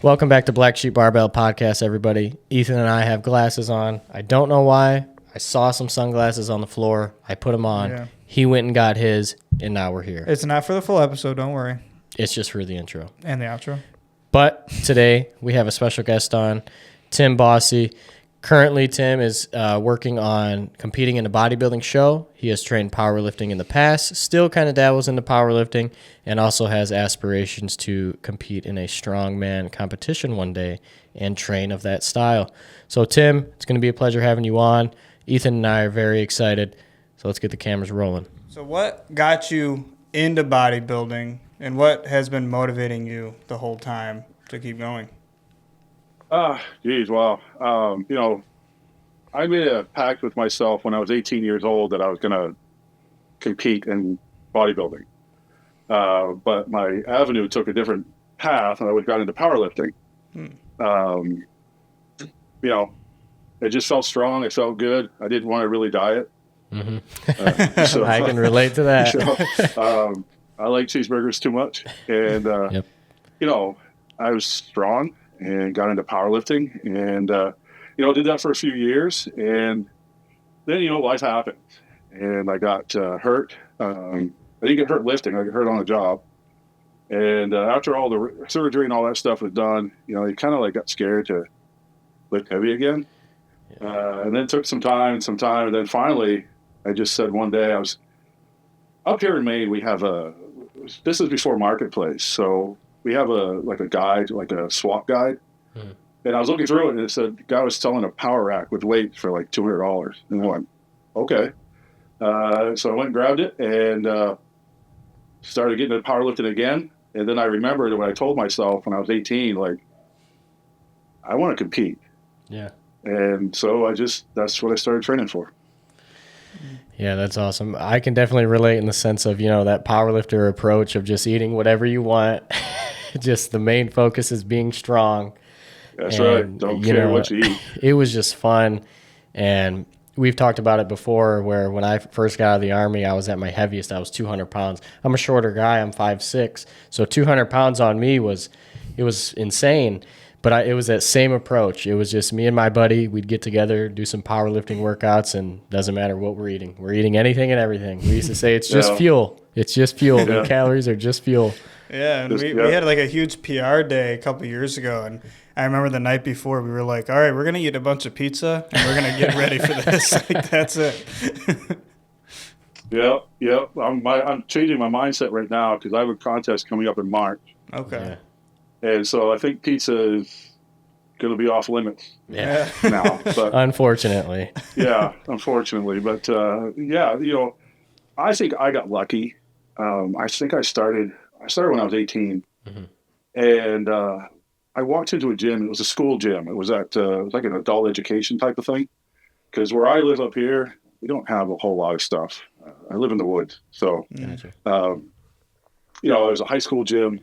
Welcome back to Blacksheep Barbell Podcast, everybody. Ethan and I have glasses on. I don't know why. I saw some sunglasses on the floor. I put them on. Yeah. He went and got his, and now we're here. It's not for the full episode, don't worry. It's just for the intro. And the outro. But today we have a special guest on, Tim Bossie. Currently, Tim is working on competing in a bodybuilding show. He has trained powerlifting in the past, still kind of dabbles into powerlifting, and also has aspirations to compete in a strongman competition one day and train of that style. So, Tim, it's going to be a pleasure having you on. Ethan and I are very excited. So let's get the cameras rolling. So what got you into bodybuilding, and what has been motivating you the whole time to keep going? Geez, wow. I made a pact with myself when I was 18 years old that I was going to compete in bodybuilding. But my avenue took a different path, and I got into powerlifting. It just felt strong. It felt good. I didn't want to really diet. Mm-hmm. So I can relate to that. I like cheeseburgers too much. And, I was strong and got into powerlifting and, did that for a few years. And then, life happened. And I got hurt. I didn't get hurt lifting. I got hurt on the job. And after all the surgery and all that stuff was done, you kind of got scared to lift heavy again. And then took some time. And then finally, I just said one day, I was up here in Maine. We have this is before Marketplace. So we have a guide, like a swap guide. Mm-hmm. And I was looking through it, and it said the guy was selling a power rack with weights for like $200. And I went, okay. So I went and grabbed it and started getting into powerlifting again. And then I remembered when I told myself when I was 18, I want to compete. Yeah. And so that's what I started training for. Yeah, that's awesome. I can definitely relate in the sense of, that powerlifter approach of just eating whatever you want. Just the main focus is being strong. That's right. Don't care what you eat. It was just fun. And we've talked about it before where when I first got out of the Army, I was at my heaviest. I was 200 pounds. I'm a shorter guy. I'm 5'6". So 200 pounds on me was insane. But it was that same approach. It was just me and my buddy. We'd get together, do some powerlifting workouts, and doesn't matter what we're eating. We're eating anything and everything. We used to say it's just fuel. It's just fuel. Yeah. The calories are just fuel. Yeah, and we had a huge PR day a couple years ago, and I remember the night before we were like, all right, we're going to eat a bunch of pizza, and we're going to get ready for this. That's it. Yeah. I'm changing my mindset right now because I have a contest coming up in March. Okay. Yeah. And so I think pizza is going to be off limits now. But, unfortunately. Yeah, unfortunately. But, I think I got lucky. I think I started when I was 18. Mm-hmm. And I walked into a gym. It was a school gym. It was it was like an adult education type of thing. Because where I live up here, we don't have a whole lot of stuff. I live in the woods. So, it was a high school gym.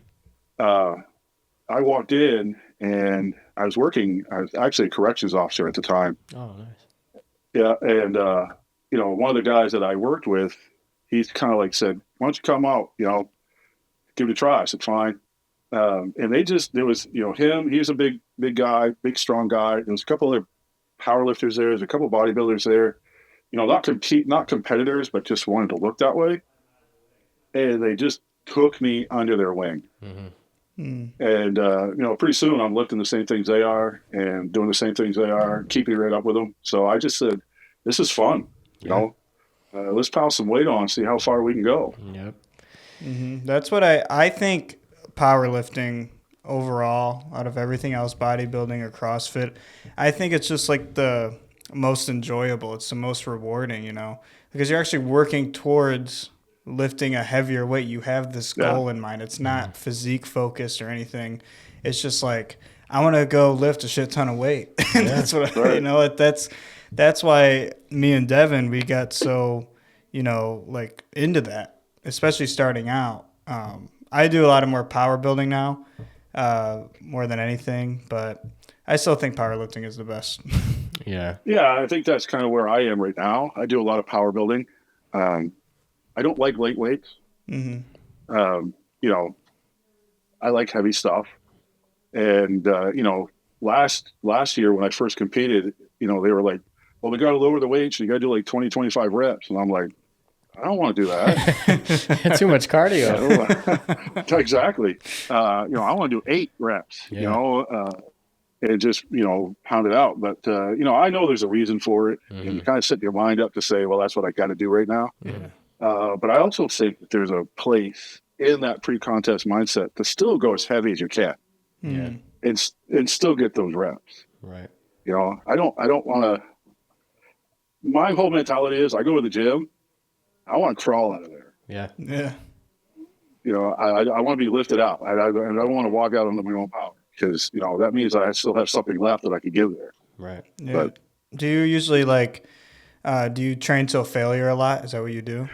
I walked in and I was actually a corrections officer at the time. Oh, nice. Yeah. And, one of the guys that I worked with, he's kind of said, why don't you come out, give it a try. I said, fine. And there was him, he was a big guy, big, strong guy. There was a couple other powerlifters there. There's a couple of bodybuilders there, not competitors, but just wanted to look that way. And they just took me under their wing. Mm-hmm. And, pretty soon I'm lifting the same things they are and doing the same things they are, keeping right up with them. So I just said, this is fun, let's pile some weight on, see how far we can go. Yep. Mm-hmm. That's what I think powerlifting overall, out of everything else, bodybuilding or CrossFit, I think it's just the most enjoyable. It's the most rewarding, because you're actually working towards lifting a heavier weight. You have this goal in mind. It's not physique focused or anything. It's just I want to go lift a shit ton of weight. And that's what that's why me and Devin, we got so, into that, especially starting out. I do a lot of more power building now, more than anything, but I still think powerlifting is the best. Yeah. Yeah. I think that's kind of where I am right now. I do a lot of power building. I don't like light weights. Mm-hmm. I like heavy stuff. And last year when I first competed, they were like, well, we got to lower the weight, so you got to do like 20, 25 reps. And I'm like, I don't want to do that. Too much cardio. Exactly. I want to do 8 reps, and just, pound it out. But, I know there's a reason for it. And you kind of set your mind up to say, well, that's what I got to do right now. Yeah. But I also think that there's a place in that pre-contest mindset to still go as heavy as you can. Yeah. And still get those reps. Right. I don't want to. My whole mentality is I go to the gym, I want to crawl out of there. Yeah. Yeah. I want to be lifted out. I don't want to walk out on my own power because, that means I still have something left that I could give there. Right. Yeah. But do you usually do you train till failure a lot? Is that what you do?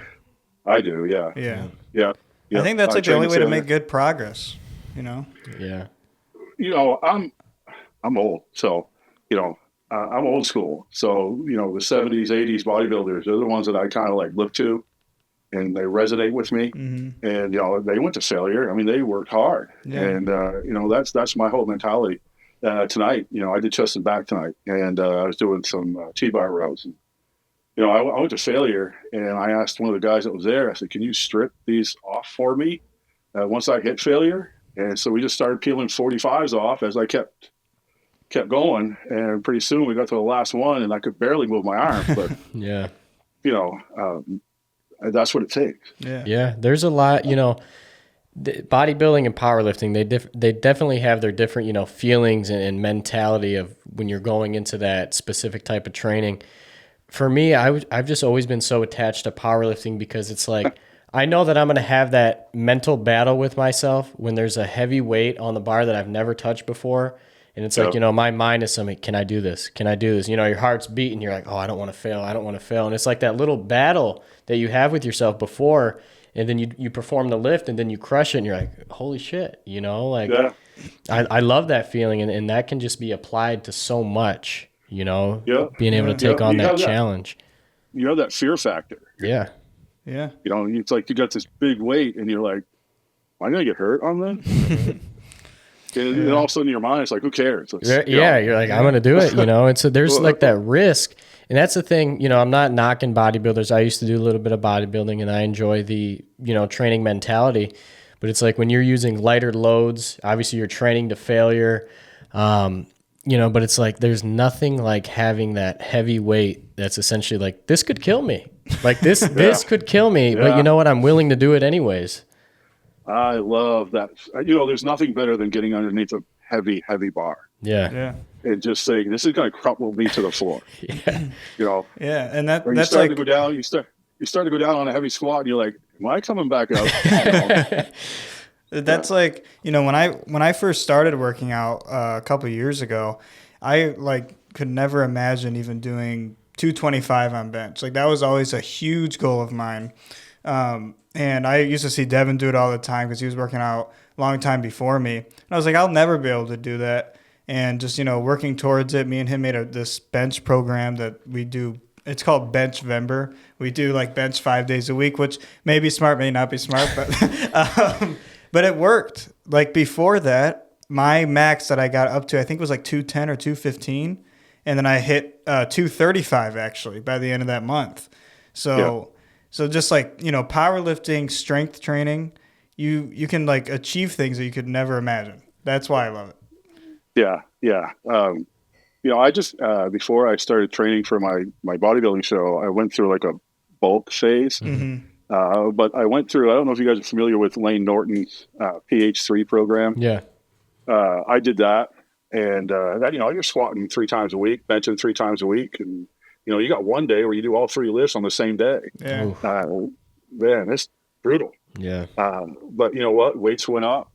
I do. Yeah. Yeah. Yeah. I think that's the only way to make good progress, Yeah. I'm old. So, I'm old school. So, the 70s, 80s bodybuilders, they're the ones that I kind of like look to and they resonate with me. Mm-hmm. And, they went to failure. I mean, they worked hard. Yeah. And, that's my whole mentality. Tonight, I did chest and back tonight and I was doing some T-bar rows. And, I went to failure and I asked one of the guys that was there, I said, can you strip these off for me once I hit failure? And so we just started peeling 45s off as I kept going, and pretty soon we got to the last one, and I could barely move my arm. But Yeah. That's what it takes. Yeah. Yeah. There's a lot. Bodybuilding and powerlifting, they definitely have their different feelings and mentality of when you're going into that specific type of training. For me, I've just always been so attached to powerlifting because it's like I know that I'm going to have that mental battle with myself when there's a heavy weight on the bar that I've never touched before. And it's like, my mind is something, can I do this? Can I do this? Your heart's beating. You're like, oh, I don't want to fail. I don't want to fail. And it's like that little battle that you have with yourself before. And then you perform the lift and then you crush it. And you're like, holy shit, I love that feeling. And that can just be applied to so much, being able to take on that challenge. You have that fear factor. Yeah. Yeah. It's like you got this big weight and you're like, am I going to get hurt on this? And then all of a sudden in your mind, it's like, who cares? You're like, I'm going to do it, And so there's like that risk. And that's the thing, I'm not knocking bodybuilders. I used to do a little bit of bodybuilding and I enjoy the, training mentality. But it's like when you're using lighter loads, obviously you're training to failure, but it's like there's nothing like having that heavy weight that's essentially like, this could kill me. Like this could kill me. Yeah. But you know what? I'm willing to do it anyways. I love that. There's nothing better than getting underneath a heavy, heavy bar. Yeah. Yeah. And just saying, this is going to crumple me to the floor. Yeah. Yeah. And that's like, to go down, you start to go down on a heavy squat and you're like, am I coming back up? That's like, when I first started working out a couple of years ago, I could never imagine even doing 225 on bench. Like that was always a huge goal of mine. And I used to see Devin do it all the time because he was working out a long time before me. And I was like, I'll never be able to do that. And just, working towards it, me and him made this bench program that we do. It's called Bench Vember. We do bench 5 days a week, which may be smart, may not be smart, but it worked. Before that, my max that I got up to, I think was 210 or 215. And then I hit 235 actually by the end of that month. So just powerlifting, strength training, you can achieve things that you could never imagine. That's why I love it. Yeah. Yeah. I just, before I started training for my bodybuilding show, I went through a bulk phase. Mm-hmm. But I went through, I don't know if you guys are familiar with Lane Norton's PH3 program. Yeah. I did that. And that, you're squatting 3 times a week, benching 3 times a week. And, you got one day where you do all 3 lifts on the same day. Yeah. Man, it's brutal. Yeah. But you know what? Weights went up.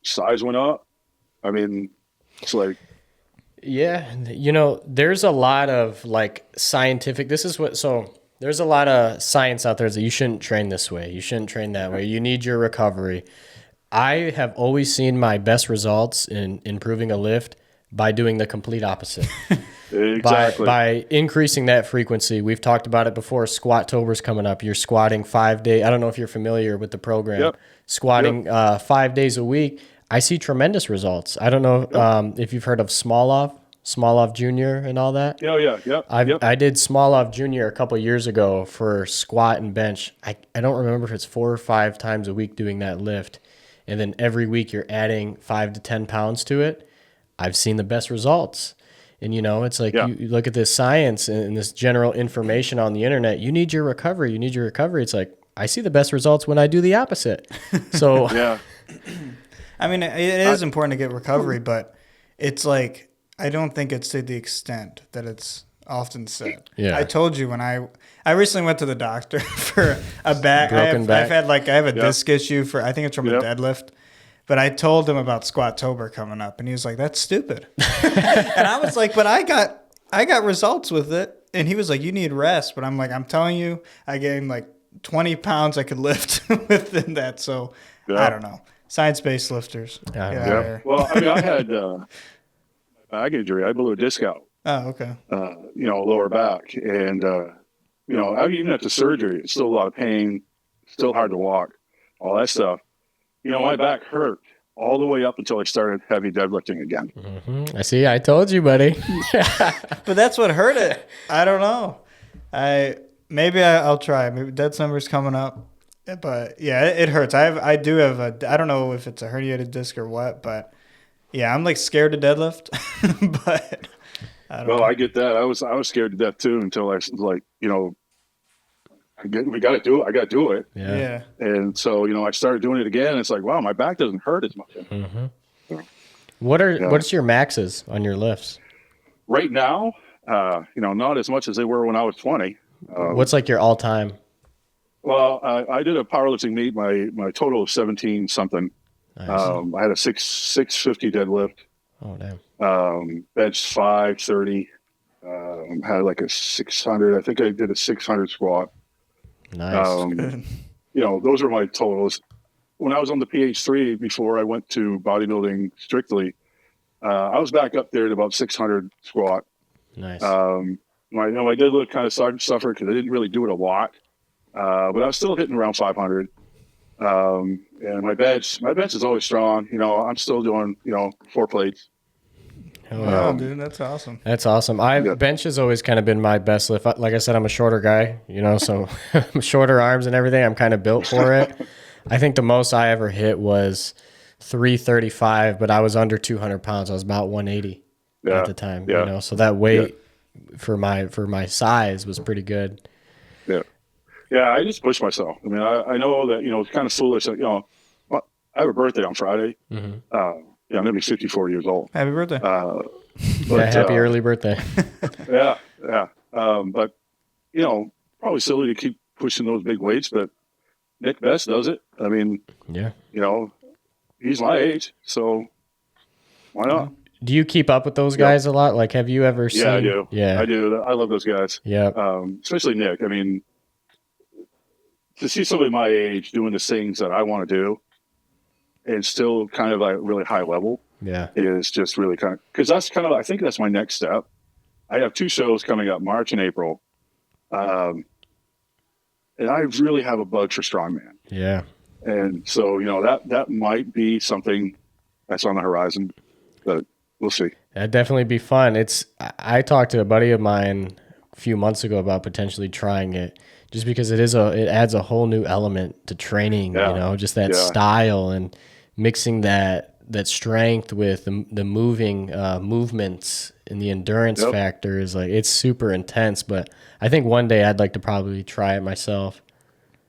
Size went up. I mean, it's like. Yeah. There's a lot of scientific, there's a lot of science out there that you shouldn't train this way. You shouldn't train that way. You need your recovery. I have always seen my best results in improving a lift by doing the complete opposite. Exactly. By increasing that frequency. We've talked about it before. Squat-tober's coming up. You're squatting 5 days. I don't know if you're familiar with the program. Yep. Squatting 5 days a week. I see tremendous results. I don't know if you've heard of Smolov Jr. and all that. Oh, yeah. Yep. I did Smolov Jr. a couple years ago for squat and bench. I don't remember if it's 4 or 5 times a week doing that lift. And then every week you're adding 5 to 10 pounds to it. I've seen the best results. And, it's like you look at this science and this general information on the internet. You need your recovery. You need your recovery. It's like, I see the best results when I do the opposite. So, yeah. I mean, it is important to get recovery, but it's like, I don't think it's to the extent that it's often said. Yeah. I told you when I recently went to the doctor for a back. Broken back. I have a disc issue I think it's from a deadlift. But I told him about Squattober coming up, and he was like, "That's stupid." And I was like, "But I got results with it." And he was like, "You need rest." But I'm like, "I'm telling you, I gained like 20 pounds I could lift within that." So I don't know. Science-based lifters. Yeah. Well, I mean, I had back injury. I blew a disc out. Oh, okay. Lower back, and even after surgery, it's still a lot of pain, still hard to walk, all that stuff. My back hurt all the way up until I started heavy deadlifting again. Mm-hmm. I see. I told you, buddy. But that's what hurt it. I don't know. I'll try. Maybe dead summer's coming up. But yeah, it hurts. I do have I don't know if it's a herniated disc or what, but yeah, I'm like scared to deadlift. But I don't know. I get that. I was scared to death too until I was like, we got to do it. I got to do it. Yeah. And so, I started doing it again. And it's like, wow, my back doesn't hurt as much. Mm-hmm. So, what's your maxes on your lifts? Right now, not as much as they were when I was 20. What's like your all time? Well, I did a powerlifting meet. My total of 17 something. Nice. I had a 650 deadlift. Oh damn. Bench 530. Had like a 600. I think I did a 600 squat. Nice. Those were my totals. When I was on the PH3 before I went to bodybuilding strictly, I was back up there at about 600 squat. Nice. My deadlift kind of suffered because I didn't really do it a lot, but I was still hitting around 500. And my bench is always strong. I'm still doing 4 plates. Wow, dude, that's awesome. That's awesome. Bench has always kind of been my best lift. Like I said, I'm a shorter guy, so shorter arms and everything. I'm kind of built for it. I think the most I ever hit was 335, but I was under 200 pounds. I was about 180 at the time. So that weight for my size was pretty good. Yeah. I just pushed myself. I mean, I know that it's kind of foolish. That, I have a birthday on Friday. Mm-hmm. I'm going to be 54 years old. Happy birthday. Happy early birthday. Yeah. But, probably silly to keep pushing those big weights, but Nick Best does it. I mean, he's my age, so why not? Do you keep up with those guys a lot? Like, have you ever seen? Yeah, I do. Yeah, I do. I love those guys. Yeah. Especially Nick. I mean, to see somebody my age doing the things that I want to do and still kind of like really high level is just really kind of, because that's kind of, I think that's my next step. I have 2 shows coming up, March and April. And I really have a bug for Strongman. Yeah. And so, that might be something that's on the horizon, but we'll see. That'd definitely be fun. I talked to a buddy of mine a few months ago about potentially trying it, just because it adds a whole new element to training, just that style and mixing that strength with the moving movements and the endurance factor is like, it's super intense. But I think one day I'd like to probably try it myself.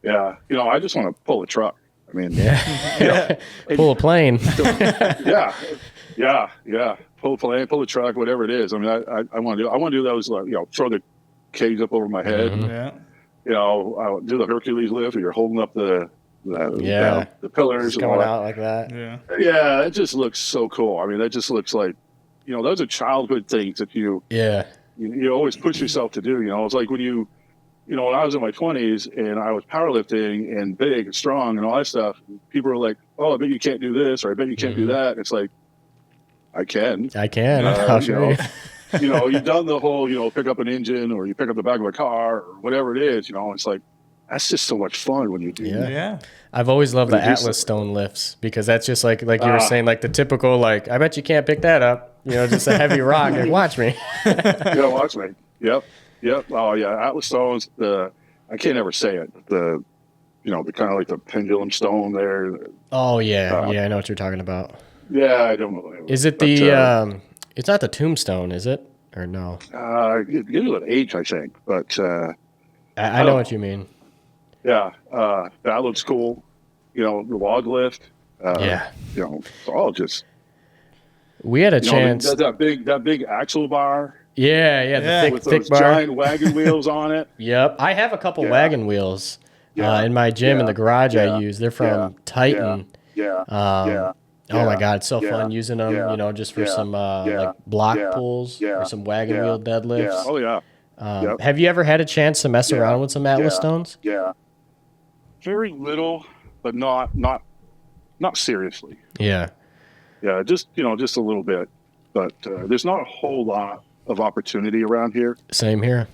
Yeah. I just want to pull a truck. I mean, pull a plane. Yeah. Pull a plane, pull a truck, whatever it is. I mean, I want to do those, like, throw the cage up over my head. Mm-hmm. I'll do the Hercules lift, or you're holding up the pillars. Just going out like that. Yeah, it just looks so cool. I mean, that just looks like, those are childhood things that you always push yourself to do. It's like when when I was in my 20s and I was powerlifting and big and strong and all that stuff, people were like, "Oh, I bet you can't do this," or "I bet you can't do that." It's like, I can. I'll show you. You've done the whole, pick up an engine, or you pick up the back of a car, or whatever it is. It's like, that's just so much fun when you do that. Yeah. I've always loved When the you do Atlas something. stone lifts because that's just like you were saying, like the typical, like, I bet you can't pick that up. You know, just a heavy rock. Like, watch me. Yeah, watch me. Yep. Oh yeah, Atlas stones. I can't ever say it. The kind of like the pendulum stone there. Oh, yeah. I know what you're talking about. Yeah, I don't know. Is it But, it's not the tombstone, is it? Or no? it gives it an H, I think. But I know what you mean. yeah, that looks cool. The log lift. Yeah. It's all just. We had a chance. That big axle bar. Yeah, the With thick those bar. giant wagon wheels on it. Yep. I have a couple wagon wheels in my gym in the garage I use. They're from Titan. Yeah. Oh my God, it's so fun using them, just for some like block pulls or some wagon wheel deadlifts. Oh yeah. Have you ever had a chance to mess around with some Atlas stones? Yeah. Very little, but not seriously. Yeah. Yeah, just a little bit, but there's not a whole lot of opportunity around here. Same here.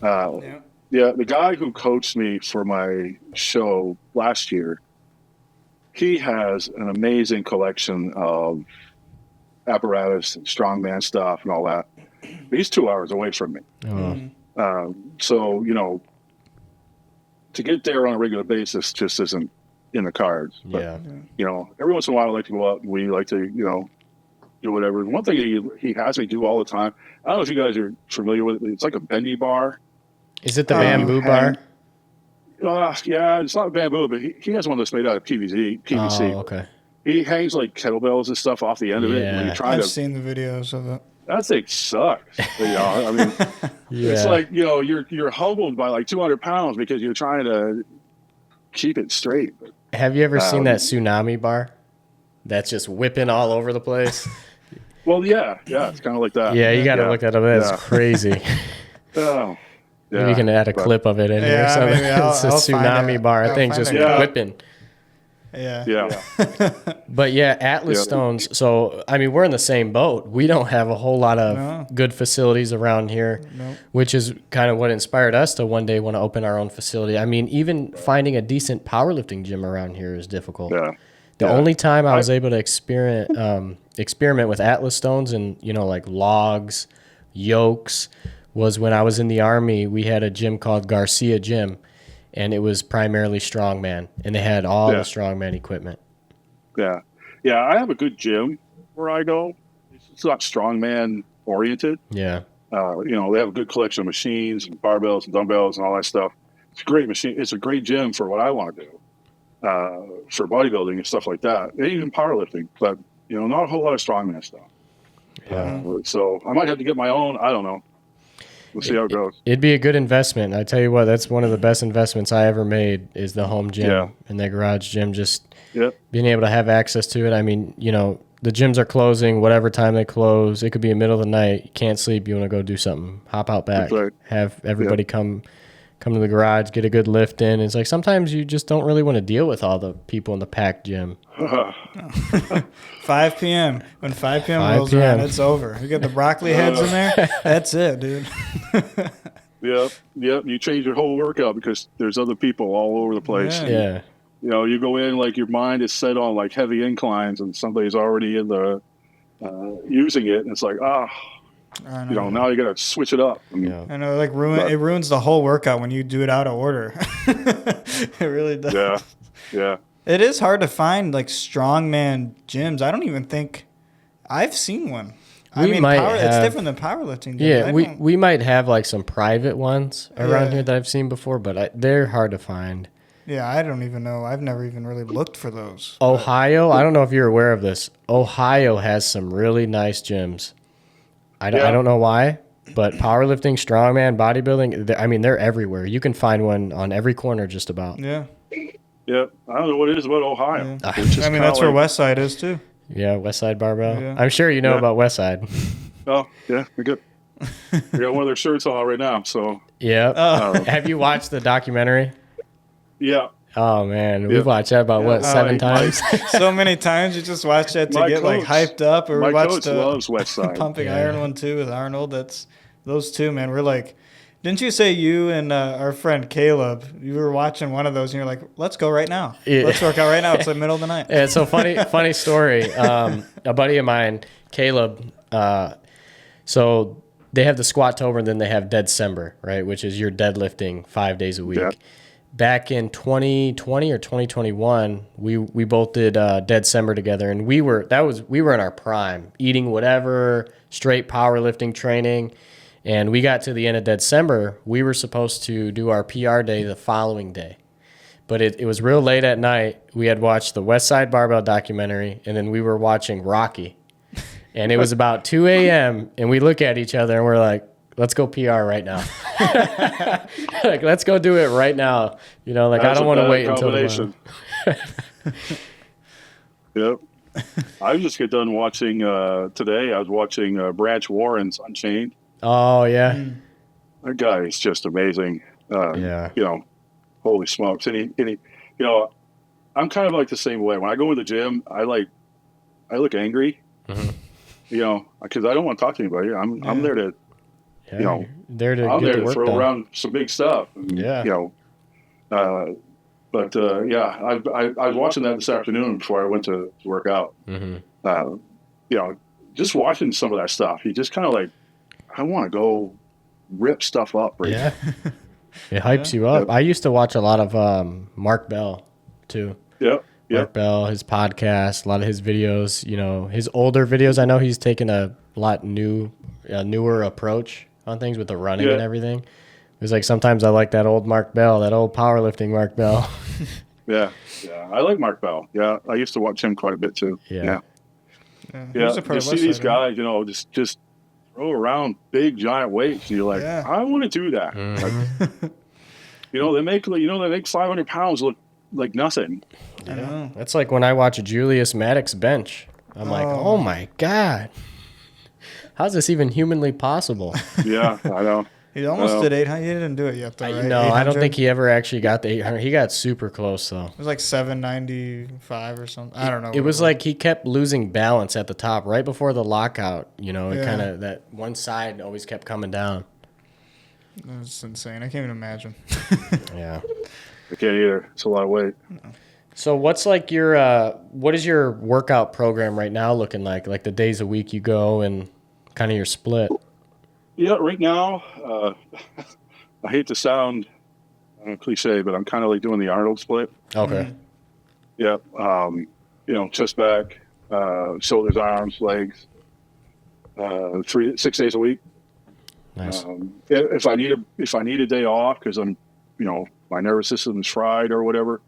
Yeah, the guy who coached me for my show last year, he has an amazing collection of apparatus and strongman stuff and all that. But he's 2 hours away from me. So, to get there on a regular basis just isn't in the cards. But, every once in a while I like to go out and we like to, do whatever. One thing he has me do all the time, I don't know if you guys are familiar with it, it's like a bendy bar. Is it the bamboo bar? Yeah, it's not bamboo, but he has one that's made out of PVC. Oh, okay. He hangs like kettlebells and stuff off the end of it. When you're trying I've seen the videos of it. That thing sucks. I mean, it's like, you're humbled by like 200 pounds because you're trying to keep it straight. Have you ever seen that tsunami bar? That's just whipping all over the place. Well, yeah, it's kind of like that. Yeah, you got to look that up. That's crazy. Oh, yeah. Maybe you can add a clip of it in here. So it's a tsunami bar. That thing's just whipping. Yeah. But yeah, Atlas stones. So, I mean, we're in the same boat. We don't have a whole lot of good facilities around here, which is kind of what inspired us to one day want to open our own facility. I mean, even finding a decent powerlifting gym around here is difficult. Yeah. The only time I was able to experiment with Atlas stones and, like logs, yokes, was when I was in the Army. We had a gym called Garcia Gym, and it was primarily strongman, and they had all the strongman equipment. Yeah. I have a good gym where I go. It's not strongman oriented. Yeah. They have a good collection of machines and barbells and dumbbells and all that stuff. It's a great machine. It's a great gym for what I want to do. For bodybuilding and stuff like that, and even powerlifting, but not a whole lot of strongman stuff. Yeah. So I might have to get my own. I don't know. We'll see how it goes. It'd be a good investment. I tell you what, that's one of the best investments I ever made is the home gym and the garage gym. Just being able to have access to it. I mean, the gyms are closing whatever time they close. It could be the middle of the night. You can't sleep. You want to go do something. Hop out back. Right. Have everybody come to the garage, get a good lift in. It's like sometimes you just don't really want to deal with all the people in the packed gym. 5 p.m. When 5 p.m. rolls around, it's over. You get the broccoli heads in there. That's it, dude. Yep. You change your whole workout because there's other people all over the place. Yeah. You go in like your mind is set on like heavy inclines and somebody's already in the using it, and it's like, now you got to switch it up. I know, it ruins the whole workout when you do it out of order. It really does. Yeah. It is hard to find strongman gyms. I don't even think I've seen one. It's different than powerlifting gyms. Yeah, we might have some private ones around here that I've seen before, but they're hard to find. Yeah, I don't even know. I've never even really looked for those. Ohio, I don't know if you're aware of this. Ohio has some really nice gyms. I don't know why, but powerlifting, strongman, bodybuilding, they're everywhere. You can find one on every corner just about. Yeah. Yeah. I don't know what it is about Ohio. Yeah. That's where Westside is too. Yeah, Westside Barbell. Yeah. I'm sure you know about Westside. Oh, yeah, we're good. We got one of their shirts on right now, so. Yeah. Have you watched the documentary? Yeah. Oh, man. We've watched that about, 7 times? So many times you just watch that to get hyped up. Or my we watched coach loves Westside. Pumping Iron one too with Arnold. That's those two, man. We're Didn't you say you and our friend Caleb, you were watching one of those and you're like, let's go right now. Yeah. Let's work out right now. It's the middle of the night. Yeah, so funny story. A buddy of mine, Caleb, so they have the Squat-tober and then they have Dead-cember, right, which is your deadlifting 5 days a week. Yeah. Back in 2020 or 2021, we both did Dead-cember together, and we were in our prime, eating whatever, straight powerlifting training. And we got to the end of Dead-cember. We were supposed to do our PR day the following day. But it was real late at night. We had watched the West Side Barbell documentary, and then we were watching Rocky. And it was about 2 a.m., and we look at each other, and we're like, let's go PR right now. Like, let's go do it right now. You know, like, I don't want to wait until tomorrow. Yep. I just get done watching, today, I was watching Branch Warren's Unchained. Oh, yeah. That guy is just amazing. Yeah. You know, holy smokes. And he, you know, I'm kind of like the same way. When I go in the gym, I look angry, you know, because I don't want to talk to anybody. I'm there to, Yeah, you know, there to I'm get there the to work throw done. around some big stuff. And, Yeah. You know, yeah, I was watching that this afternoon before I went to work out. You know, just watching some of that stuff, you just kind of like, I want to go rip stuff up. Right Yeah. It hypes you up. Yep. I used to watch a lot of Mark Bell, too. Yep. Mark Bell, his podcast, a lot of his videos, you know, his older videos. I know he's taken a lot newer approach on things with the running and everything. It was like sometimes I like that old Mark Bell, that old powerlifting Mark Bell. Yeah. I like Mark Bell. Yeah, I used to watch him quite a bit too. Yeah. You see these guys, you know, just throw around big giant weights, and you're like, I want to do that. Like, you know, they make 500 pounds look like nothing. I know. That's like when I watch Julius Maddox bench. I'm like, oh my God. How's this even humanly possible? Yeah, I know. He almost did 800. He didn't do it yet, though, right? No, I don't think he ever actually got the 800. He got super close, though. It was like 795 or something. I don't know. It was like he kept losing balance at the top right before the lockout. You know, it kind of, that one side always kept coming down. That's insane. I can't even imagine. Yeah. I can't either. It's a lot of weight. So what's like what is your workout program right now looking like? Like the days a week you go and kind of your split? Yeah, right now, I hate to sound cliche, but I'm kind of like doing the Arnold split. Okay. Yeah. You know, chest, back, shoulders, arms, legs, 6 days a week. Nice. If I need a day off because I'm, you know, my nervous system is fried or whatever,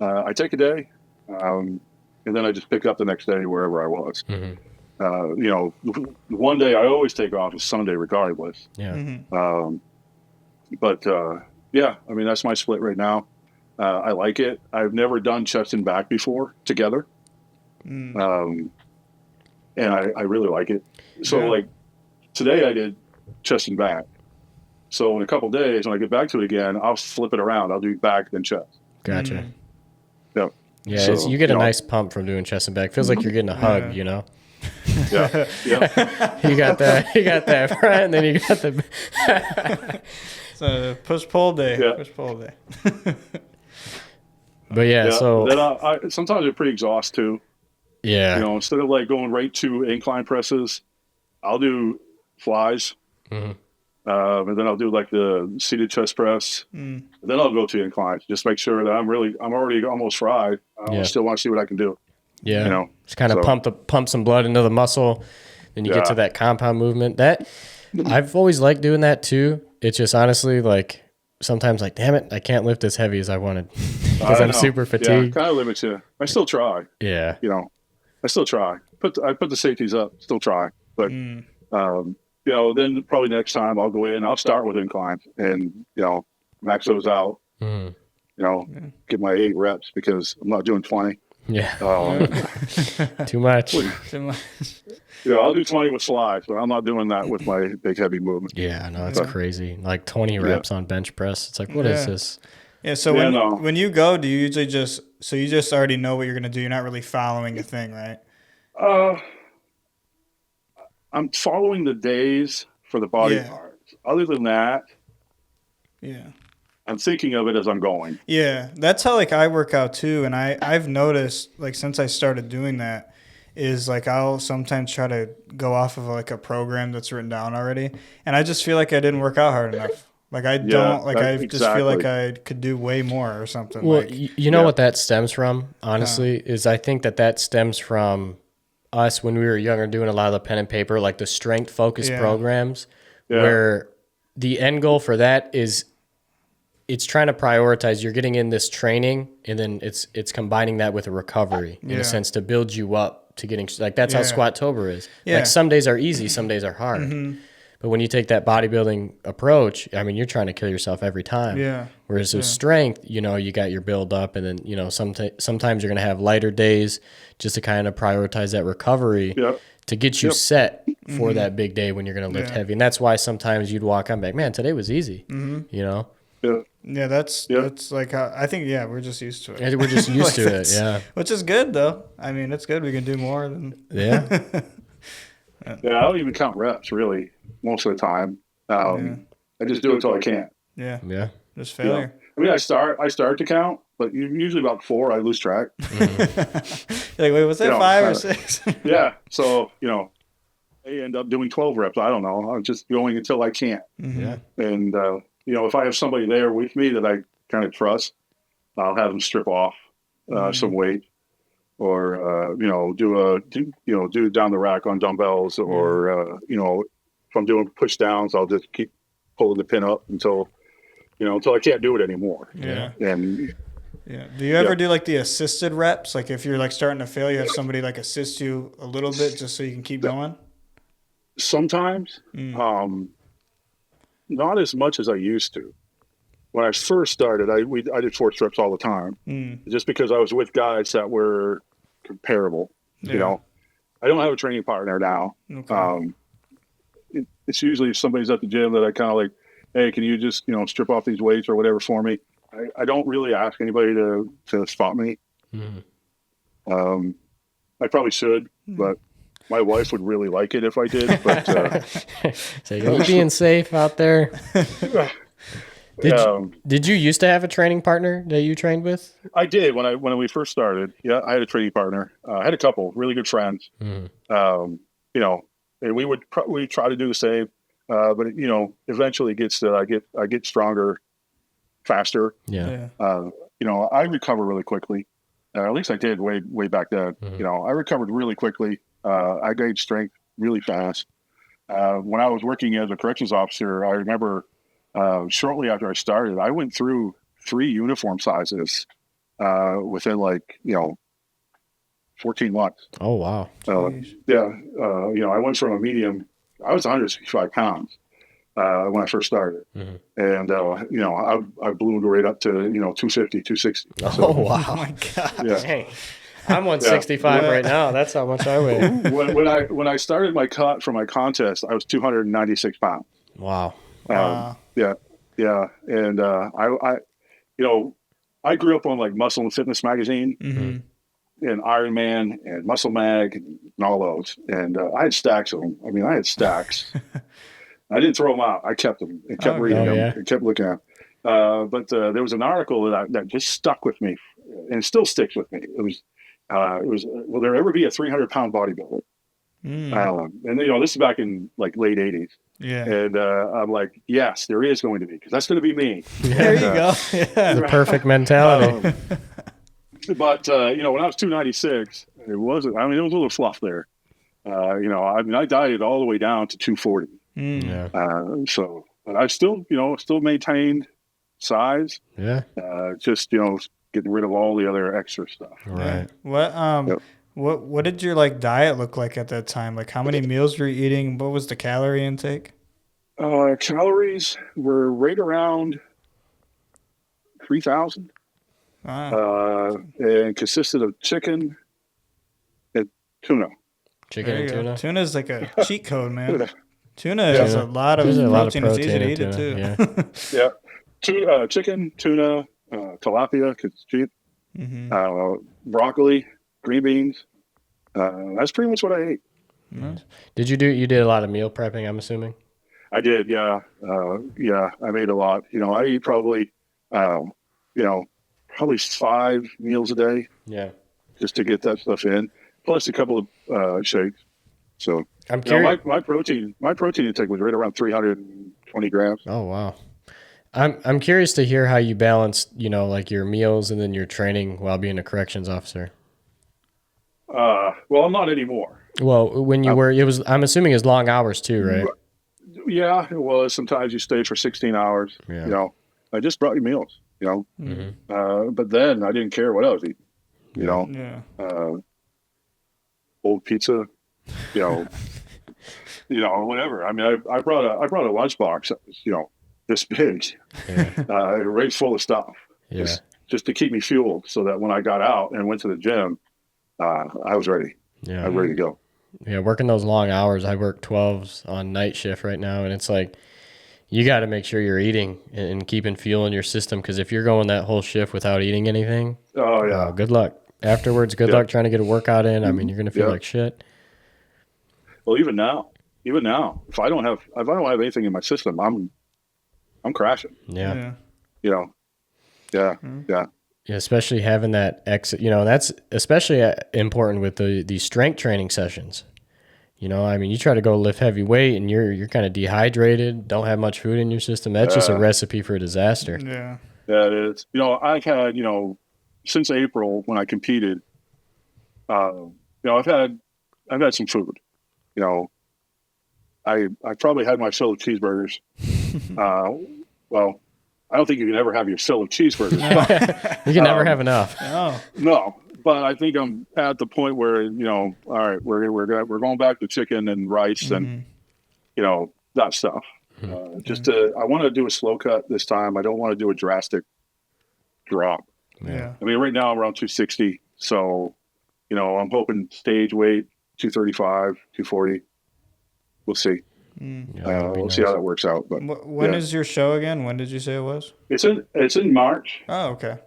I take a day, and then I just pick up the next day wherever I was. You know, the one day I always take off is Sunday, regardless. Yeah. But yeah, I mean, that's my split right now. I like it. I've never done chest and back before together, and I really like it. So like today I did chest and back. So in a couple of days, when I get back to it again, I'll flip it around. I'll do back then chest. Gotcha. Yep. Yeah, So, you get a know, nice pump from doing chest and back. Feels like you're getting a hug, you know? Yeah. You got that front, and then you got the... So push-pull day. Yeah. Push-pull day. But yeah, so... Then I sometimes I'm pretty exhausted too. Yeah. You know, instead of like going right to incline presses, I'll do flies. And then I'll do like the seated chest press. And then I'll go to inclines. Just make sure that I'm already almost fried. I still want to see what I can do. Yeah. You know, just kind of pump some blood into the muscle. Then you get to that compound movement. That I've always liked doing that too. It's just honestly like sometimes like, damn it, I can't lift as heavy as I wanted because I'm super fatigued. Yeah, kind of limits you. I still try. Yeah. You know, I still try. I put the safeties up, still try. But you know, then probably next time I'll go in, I'll start with inclines and, you know, max those out, you know, get my 8 reps because I'm not doing 20. Yeah. Too much. Too much. You know, I'll do 20 with slides, but I'm not doing that with my big, heavy movement. Yeah, no, it's crazy. Like 20 reps on bench press. It's like, what is this? Yeah, so when you go, do you usually just already know what you're going to do? You're not really following a thing, right? I'm following the days for the body parts. Other than that, Yeah. I'm thinking of it as I'm going. Yeah, that's how like I work out too, and I've noticed like since I started doing that is like I'll sometimes try to go off of like a program that's written down already, and I just feel like I didn't work out hard enough. Like I don't like I just feel like I could do way more or something. Well, like, you know what that stems from, honestly, is I think that stems from us when we were younger doing a lot of the pen and paper, like the strength focused programs, where the end goal for that is it's trying to prioritize. You're getting in this training, and then it's combining that with a recovery in a sense to build you up to getting like that's how Squat-tober is. Like some days are easy, some days are hard. But when you take that bodybuilding approach, I mean, you're trying to kill yourself every time. Yeah. Whereas with strength, you know, you got your build up, and then, you know, sometimes you're going to have lighter days just to kind of prioritize that recovery to get you set for that big day when you're going to lift heavy. And that's why sometimes you'd walk on back, man, today was easy, you know? Yeah, that's like I think we're just used to it. Yeah, we're just used like to it, which is good though. I mean, it's good. We can do more than I don't even count reps really most of the time. I just do it until I can't. Yeah. Just failure. I mean, I start to count, but usually about 4 I lose track. You're like, wait, was that 5 or 6? Yeah, so you know, I end up doing 12 reps. I don't know. I'm just going until I can't. Yeah, and you know, if I have somebody there with me that I kind of trust, I'll have them strip off some weight, or you know, do down the rack on dumbbells, or you know, if I'm doing push downs, I'll just keep pulling the pin up until I can't do it anymore. And do you ever do like the assisted reps? Like if you're like starting to fail, you have somebody like assist you a little bit just so you can keep going? Sometimes, not as much as I used to. When I first started, I did force reps all the time, just because I was with guys that were comparable. You know, I don't have a training partner now. Okay. It's usually if somebody's at the gym that I kind of like, hey, can you just strip off these weights or whatever for me? I don't really ask anybody to spot me. I probably should, but my wife would really like it if I did. But so you're being safe out there. Did you used to have a training partner that you trained with? I did when we first started. Yeah, I had a training partner. I had a couple really good friends. And we would try to do the same, but eventually it gets that I get stronger, faster. I recover really quickly. At least I did way back then. I recovered really quickly. I gained strength really fast. When I was working as a corrections officer, I remember shortly after I started, I went through 3 uniform sizes within 14 months. Oh, wow. I went from a medium. I was 165 pounds when I first started. And, I ballooned right up to, 250, 260. Oh, wow. Oh, my God. Yeah. Dang. I'm 165 right now. That's how much I weigh. When I started my cut for my contest, I was 296 pounds. Wow. Yeah. And I grew up on like Muscle and Fitness magazine and Iron Man and Muscle Mag and all those. And I had stacks of them. I mean, I had stacks. I didn't throw them out. I kept them and kept reading them and kept looking at them. But there was an article that just stuck with me, and it still sticks with me. It was, will there ever be a 300-pound bodybuilder? And this is back in like late 80s. Yeah. And I'm like, yes, there is going to be, because that's going to be me. There you go. Yeah. The perfect mentality. But when I was 296, it was a little fluff there. I dieted all the way down to 240. But I still maintained size. Yeah. Just getting rid of all the other extra stuff. Right. What did your diet look like at that time? Like how many meals were you eating? What was the calorie intake? Calories were right around 3,000. And consisted of chicken and tuna. Chicken and tuna. Tuna is like a cheat code, man. Tuna is a lot of protein. It's easy to eat it too. Yeah. Chicken, tuna, tilapia, because it's cheap. Broccoli, green beans. That's pretty much what I ate. You did a lot of meal prepping, I'm assuming? I did, yeah. Yeah, I made a lot. I eat probably, probably 5 meals a day. Yeah. Just to get that stuff in, plus a couple of shakes. So, I'm curious. My protein intake was right around 320 grams. Oh, wow. I'm curious to hear how you balance, like your meals and then your training while being a corrections officer. Well, I'm not anymore. Well, when you were, I'm assuming it's long hours too, right? Yeah, it was. Sometimes you stayed for 16 hours. Yeah. I just brought you meals. Mm-hmm. But then I didn't care what I was eating. Old pizza, whatever. I mean, I brought a lunchbox that was, this big, right full of stuff, just to keep me fueled, so that when I got out and went to the gym, I was ready. Yeah, I was ready to go. Yeah, working those long hours. I work 12s on night shift right now, and it's like you got to make sure you're eating and keeping fuel in your system, because if you're going that whole shift without eating anything, good luck afterwards. Good luck trying to get a workout in. I mean, you're gonna feel like shit. Well, even now, if I don't have anything in my system, I'm crashing. Yeah. Yeah. Yeah, especially having that exit, that's especially important with these strength training sessions. I mean, you try to go lift heavy weight and you're kind of dehydrated, don't have much food in your system. That's just a recipe for a disaster. Yeah. Yeah, it is. I've had, since April when I competed, I've had some food. I probably had my fill of cheeseburgers. Well, I don't think you can ever have your fill of cheeseburgers. You can never have enough. No, but I think I'm at the point where all right, we're going back to chicken and rice and that stuff. I want to do a slow cut this time. I don't want to do a drastic drop. Yeah. I mean, right now I'm around 260, so I'm hoping stage weight 235, 240. We'll see. We'll see how that works out. But when is your show again? When did you say it was? It's in March. Oh, okay.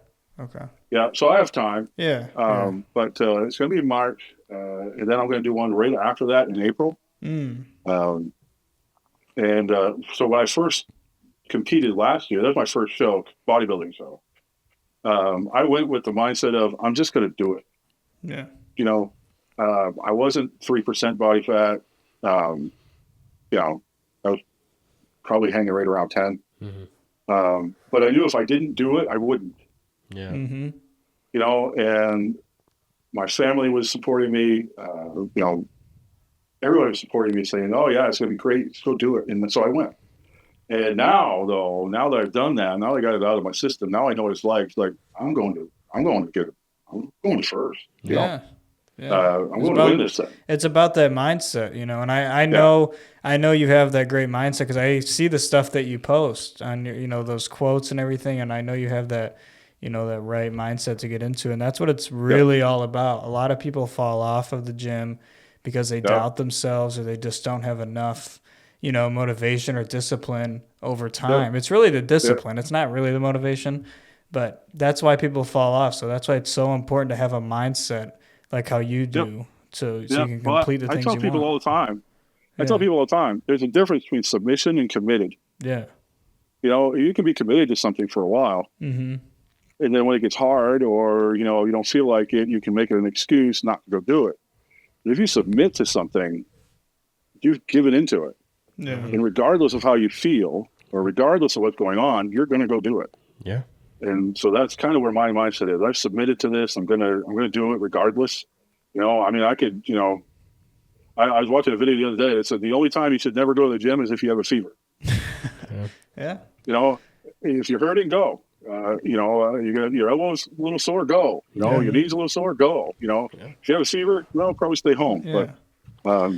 Yeah, so I have time. Yeah. But it's going to be in March, and then I'm going to do one right after that in April. So when I first competed last year, that was my first show, bodybuilding show. I went with the mindset of I'm just going to do it. Yeah. I wasn't 3% body fat. I was probably hanging right around 10. Mm-hmm. But I knew if I didn't do it, I wouldn't. Yeah. Mm-hmm. And my family was supporting me. Everybody was supporting me, saying, "Oh yeah, it's gonna be great. Let's go do it." And so I went. And now that I've done that, now I got it out of my system. Now I know what it's like. It's like I'm going first. Yeah. I'm going to win this thing. It's about that mindset, and I know you have that great mindset because I see the stuff that you post on your, those quotes and everything, and I know you have that, that right mindset to get into, and that's what it's really all about. A lot of people fall off of the gym because they doubt themselves or they just don't have enough, motivation or discipline over time. It's really the discipline. It's not really the motivation, but that's why people fall off. So that's why it's so important to have a mindset like how you do, so you can complete the things you want. I tell people all the time, there's a difference between submission and committed. Yeah. You can be committed to something for a while, and then when it gets hard or, you don't feel like it, you can make it an excuse not to go do it. But if you submit to something, you've given into it. Yeah. And regardless of how you feel or regardless of what's going on, you're going to go do it. Yeah. And so that's kind of where my mindset is. I've submitted to this. I'm gonna do it regardless. I could. I was watching a video the other day that said the only time you should never go to the gym is if you have a fever. Yeah. If you're hurting, go. You got your elbows a little sore, go. Your knees a little sore, go. If you have a fever, probably stay home. Yeah. But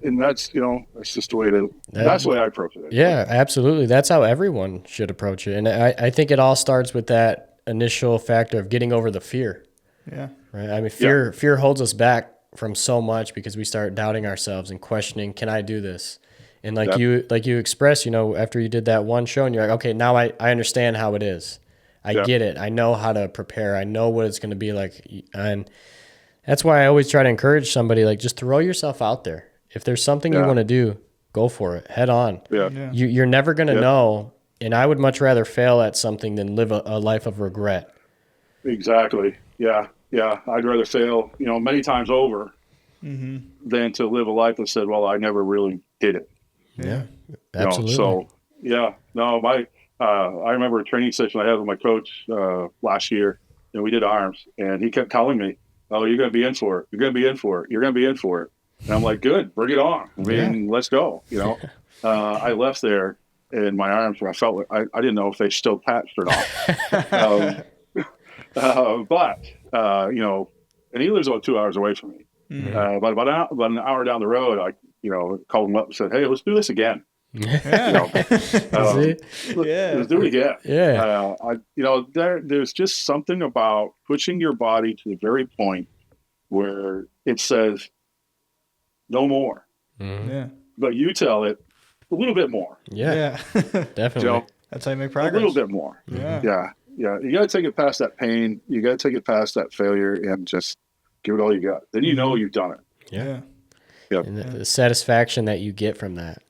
and that's just the way that's the way I approach it. Yeah, absolutely. That's how everyone should approach it. And I think it all starts with that initial factor of getting over the fear. Yeah. Right. I mean, fear holds us back from so much because we start doubting ourselves and questioning, can I do this? And like you expressed, after you did that one show and you're like, okay, now I understand how it is. I get it. I know how to prepare. I know what it's going to be like. And that's why I always try to encourage somebody, like, just throw yourself out there. If there's something you want to do, go for it head on. Yeah. You're never going to know. And I would much rather fail at something than live a life of regret. Exactly. Yeah. Yeah. I'd rather fail, many times over than to live a life that said, well, I never really did it. Yeah. Absolutely. So yeah, no, I remember a training session I had with my coach last year, and we did arms, and he kept telling me, "Oh, you're going to be in for it. You're going to be in for it. You're going to be in for it." And I'm like, "Good, bring it on. I mean, let's go." I left there, and my arms, I felt like I didn't know if they still patched or not. But and he lives about 2 hours away from me. But about an hour down the road, I called him up and said, "Hey, let's do this again." Let's do it again. There's just something about pushing your body to the very point where it says no more. But you tell it a little bit more. Definitely. That's how you make progress. A little bit more. You got to take it past that pain. You got to take it past that failure and just give it all you got. Then you've done it. And the satisfaction that you get from that.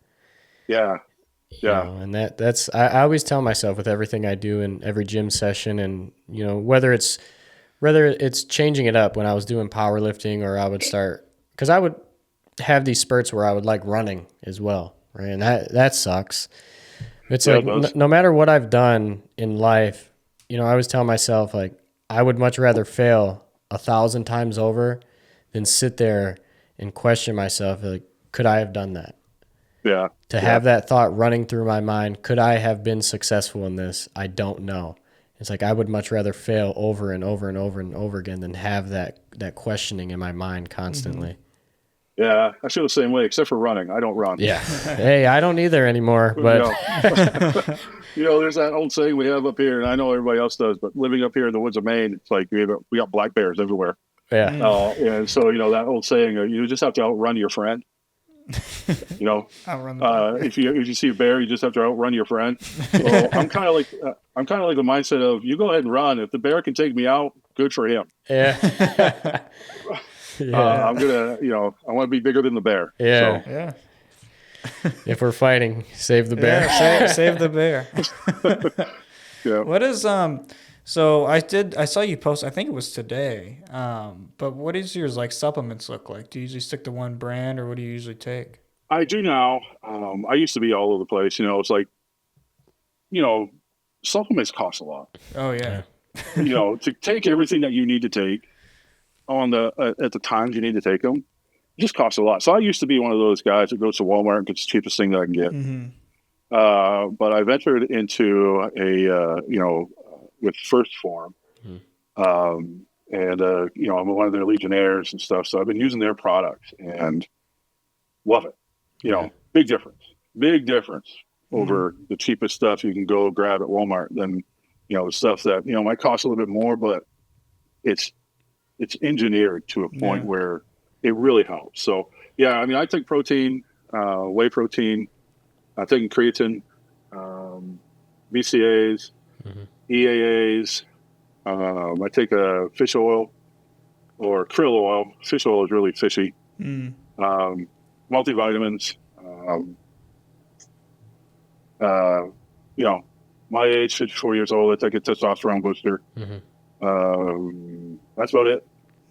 And that's I always tell myself with everything I do in every gym session, and whether it's changing it up when I was doing powerlifting, or I would start, because I would have these spurts where I would like running as well, right? And that sucks. It's like no matter what I've done in life, I always tell myself, like, I would much rather fail 1,000 times over than sit there and question myself, like, could I have done that? To have that thought running through my mind, could I have been successful in this? I don't know. It's like I would much rather fail over and over and over and over again than have that questioning in my mind constantly. Yeah, I feel the same way, except for running. I don't run. Yeah. Hey, I don't either anymore. But there's that old saying we have up here, and I know everybody else does, but living up here in the woods of Maine, it's like we got black bears everywhere. Yeah. And so that old saying, you just have to outrun your friend. If you see a bear, you just have to outrun your friend. Well, I'm kind of like the mindset of, you go ahead and run. If the bear can take me out, good for him. Yeah. I'm gonna, I want to be bigger than the bear. Yeah. If we're fighting, save the bear. Save the bear. What is so I saw you post, I think it was today. But what is yours like supplements look like? Do you usually stick to one brand, or what do you usually take? I do now. I used to be all over the place. It's like, supplements cost a lot. Oh yeah. To take everything that you need to take at the times you need to take them, it just costs a lot. So I used to be one of those guys that goes to Walmart and gets the cheapest thing that I can get. But I ventured into with First Form, and I'm one of their Legionnaires and stuff. So I've been using their products and love it. Big difference over the cheapest stuff you can go grab at Walmart than the stuff that might cost a little bit more, but it's engineered to a point where it really helps. So I take protein, whey protein. I'm taking creatine, BCAAs, EAAs. I take a fish oil or krill oil. Fish oil is really fishy. Multivitamins. My age, 54 years old, I take a testosterone booster. That's about it.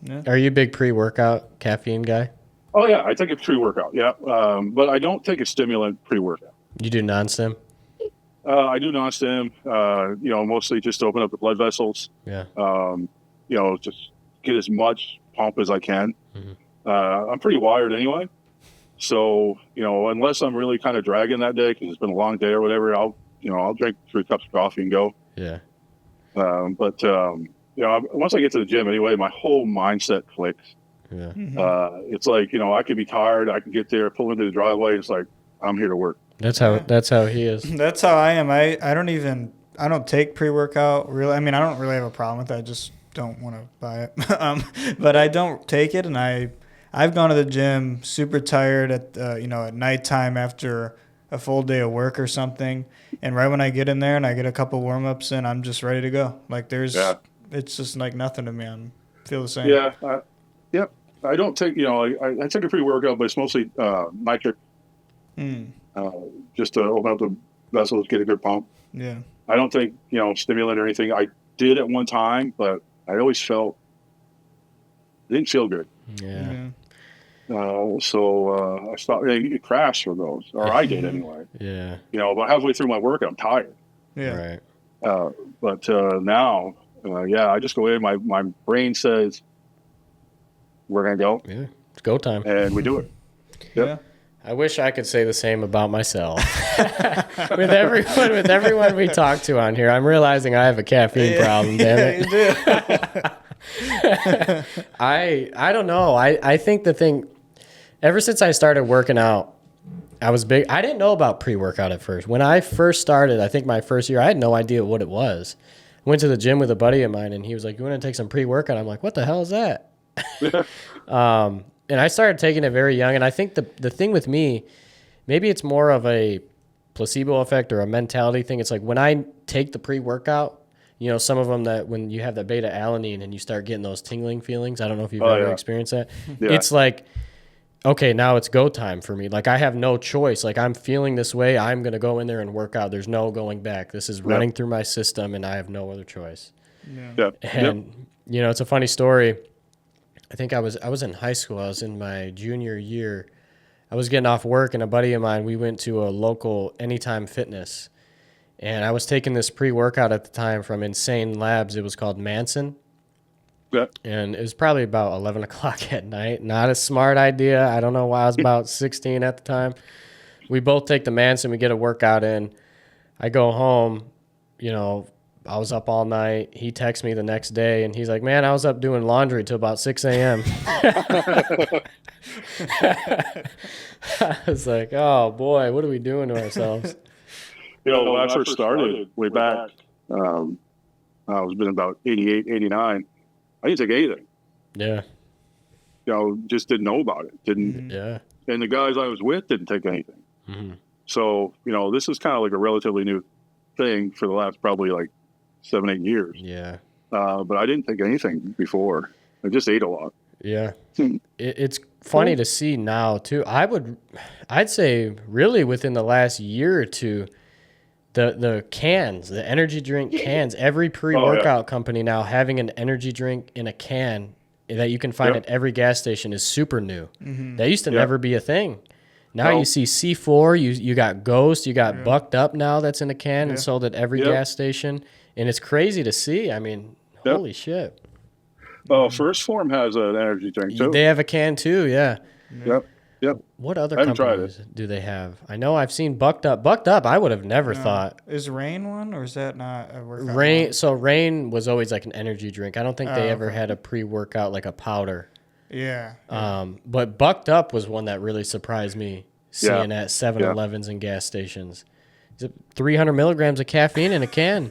Yeah. Are you a big pre-workout caffeine guy? Oh yeah, I take a pre-workout. Yeah, but I don't take a stimulant pre-workout. You do non-stim? I do non-stim. Mostly just to open up the blood vessels. Yeah. Just get as much pump as I can. I'm pretty wired anyway, so unless I'm really kind of dragging that day because it's been a long day or whatever, I'll drink 3 cups of coffee and go. Yeah. But once I get to the gym anyway, my whole mindset clicks. Yeah. It's like, I could be tired. I can get there, pull into the driveway. It's like, I'm here to work. That's how he is. That's how I am. I don't take pre-workout really. I mean, I don't really have a problem with that. I just don't want to buy it. But I don't take it. And I've gone to the gym super tired at nighttime after a full day of work or something. And right when I get in there and I get a couple warm-ups in, I'm just ready to go. Like it's just like nothing to me. I feel the same. Yeah. I don't take, I take a pre-workout, but it's mostly nitric just to open up the vessels, get a good pump. Yeah. I don't think, stimulant or anything. I did at one time, but I always it didn't feel good. Yeah. So I stopped. You crash for those, or I did anyway. Yeah. But halfway through my workout, I'm tired. Yeah. Right. But now, I just go in. My brain says, we're going to go. Yeah. It's go time. And we do it. Yep. Yeah. I wish I could say the same about myself. with everyone we talk to on here, I'm realizing I have a caffeine problem, damn it. You do. I don't know. I think the thing, ever since I started working out, I was big. I didn't know about pre-workout at first. When I first started, I think my first year, I had no idea what it was. Went to the gym with a buddy of mine, and he was like, "You want to take some pre-workout?" I'm like, "What the hell is that?" And I started taking it very young. And I think the thing with me, maybe it's more of a placebo effect or a mentality thing. It's like when I take the pre-workout, some of them that when you have that beta alanine and you start getting those tingling feelings, I don't know if you've ever experienced that. Yeah. It's like, okay, now it's go time for me. Like I have no choice. Like I'm feeling this way. I'm going to go in there and work out. There's no going back. This is running through my system and I have no other choice. Yeah. And, it's a funny story. I think I was in high school. I was in my junior year. I was getting off work, and a buddy of mine, we went to a local Anytime Fitness. And I was taking this pre-workout at the time from Insane Labs. It was called Manson. Yeah. And it was probably about 11 o'clock at night. Not a smart idea. I don't know why. I was about 16 at the time. We both take the Manson. We get a workout in. I go home, I was up all night. He texts me the next day, and he's like, "Man, I was up doing laundry till about 6 a.m." I was like, "Oh, boy, what are we doing to ourselves?" When I first started way back, I was been about 88, 89. I didn't take anything. Yeah. Just didn't know about it. Didn't. Yeah. And the guys I was with didn't take anything. Mm-hmm. So, this is kind of like a relatively new thing for the last probably like 7-8 years. Yeah. But I didn't take anything before. I just ate a lot. Yeah. It's funny to see now too. I'd say really within the last year or two, the cans, the energy drink cans, every pre-workout company now having an energy drink in a can that you can find at every gas station is super new. Mm-hmm. That used to never be a thing. Now you see C4, you got Ghost, you got Bucked Up now that's in a can and sold at every gas station. And it's crazy to see. I mean, holy shit. Oh, First Form has an energy drink too. They have a can too, yeah. Yep. What other companies do they have? I know I've seen Bucked Up. Bucked Up, I would have never thought. Is Rain one, or is that not a workout? Rain. So Rain was always like an energy drink. I don't think they ever had a pre-workout like a powder. Yeah. But Bucked Up was one that really surprised me seeing at 7-Elevens and gas stations. Is it 300 milligrams of caffeine in a can?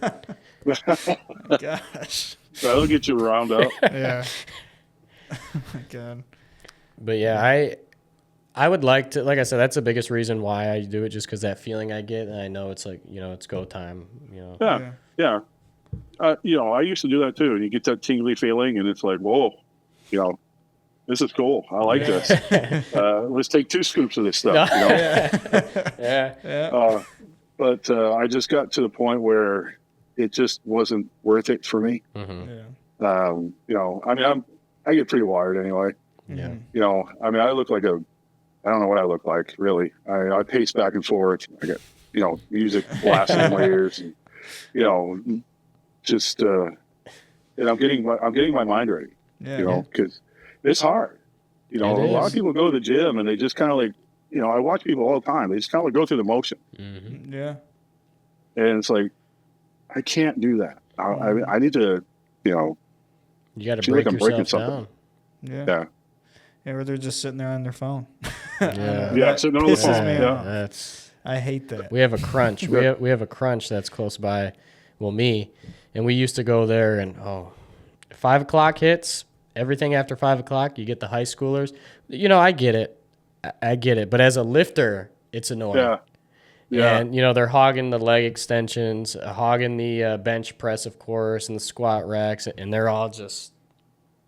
Gosh. That'll get you round up. Yeah. Oh my God. But yeah, I would like to, like I said, that's the biggest reason why I do it, just because that feeling I get, and I know it's like, it's go time. Yeah. I used to do that too, and you get that tingly feeling, and it's like, whoa, this is cool. I like this. Let's take 2 scoops of this stuff. Yeah. But I just got to the point where it just wasn't worth it for me. Mm-hmm. I get pretty wired anyway. Yeah. I look like I don't know what I look like really. I pace back and forth. I get, music blasting in my ears, and, and I'm getting my mind ready. Yeah. Because it's hard. A lot of people go to the gym and they just kind of like, I watch people all the time. They just kind of like go through the motion. Mm-hmm. Yeah. And it's like, I can't do that. I need to, you got to break yourself down. Yeah. Yeah, or they're just sitting there on their phone. Yeah, sitting on the phone. Yeah. I hate that. We have a crunch. we have a crunch that's close by. Well, me, and we used to go there, and 5 o'clock hits. Everything after 5 o'clock, you get the high schoolers. I get it. But as a lifter, it's annoying. Yeah. And, they're hogging the leg extensions, hogging the bench press, of course, and the squat racks, and they're all just,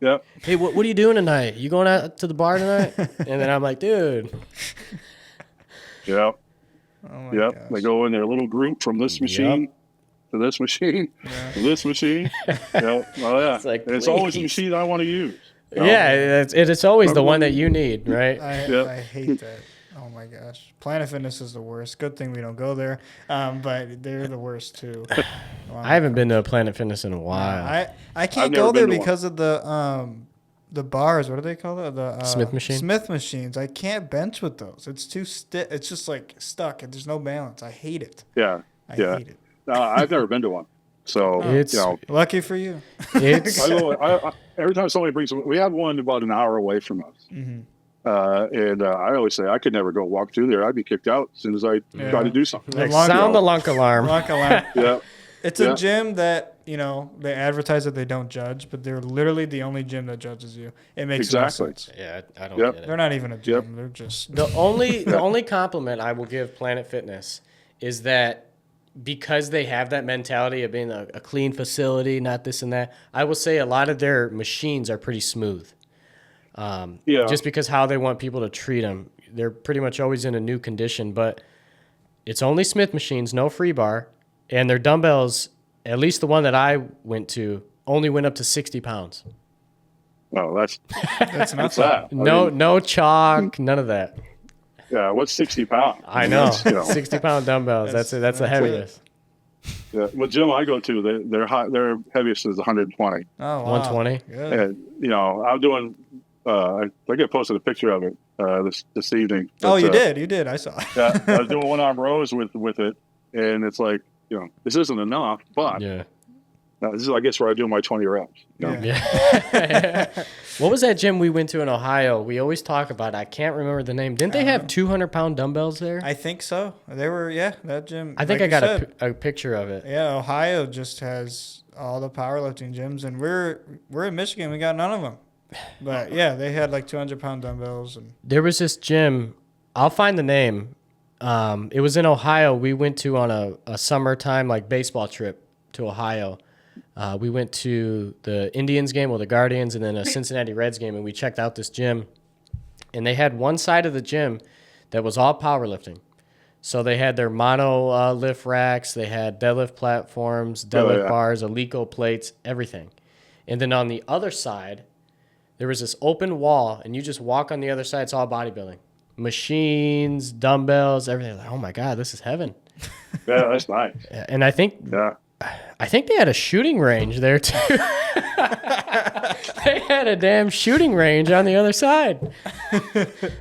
hey, what are you doing tonight? You going out to the bar tonight? And then I'm like, dude. Yeah. Oh my Yep. gosh. They go in their little group from this machine to this machine to this machine. Yeah. Oh yeah. It's like, and it's always the please. machine I want to use. You know? Yeah, it's always the one that you need, right? I hate that. Oh my gosh. Planet Fitness is the worst. Good thing we don't go there. But they're the worst too. Wow. I haven't been to a Planet Fitness in a while. I can't go there because of the bars. What do they call it? The Smith machine? Smith machines. I can't bench with those. It's too stiff. It's just like stuck. There's no balance. I hate it. Yeah. I hate it. I've never been to one. So, It's- you know. Lucky for you. It's I every time somebody brings, we have one about an hour away from us. Mm-hmm. And I always say I could never go walk through there. I'd be kicked out as soon as I try to do something. like, lunk- sound the lunk alarm. Lunk alarm. Yeah. It's a gym that, you know, they advertise that they don't judge, but they're literally the only gym that judges you. It makes no sense. Yeah, I don't Yep. get They're it. not even a gym. Yep. They're just The only compliment I will give Planet Fitness is that because they have that mentality of being a clean facility, not this and that, I will say a lot of their machines are pretty smooth. Just because how they want people to treat them. They're pretty much always in a new condition, but it's only Smith machines, no free bar, and their dumbbells, at least the one that I went to, only went up to 60 pounds. Oh, that's that's not that. No chalk, none of that. Yeah. What's 60 pounds? I know, That's, you know, 60-pound dumbbells. That's the heaviest. yeah. What gym I go to, their heaviest is 120. Oh, wow. 120? Good. And you know, I'm doing. I think I posted a picture of it this evening. Oh, But, you did. I saw it. Yeah, I was doing one arm rows with it, and it's like, you know, this isn't enough, but Yeah. this is, I guess, where I do my 20 reps. You know? Yeah. What was that gym we went to in Ohio? We always talk about it. I can't remember the name. Didn't they have 200-pound dumbbells there? I think so. They were, that gym. I think like I you got said, a picture of it. Yeah, Ohio just has all the powerlifting gyms, and we're in Michigan. We got none of them. But yeah, they had like 200-pound dumbbells, and There was this gym. I'll find the name. It was in Ohio. We went to on a summertime like baseball trip to Ohio. We went to the Indians game, or the Guardians, and then a Cincinnati Reds game, and we checked out this gym. And they had one side of the gym that was all powerlifting. So they had their mono lift racks, they had deadlift platforms, deadlift bars, Alico plates, everything. And then on the other side, there was this open wall, and you just walk on the other side. It's all bodybuilding, machines, dumbbells, everything. Like, oh my God, this is heaven. Yeah, that's nice. And I think they had a shooting range there too. They had a damn shooting range on the other side.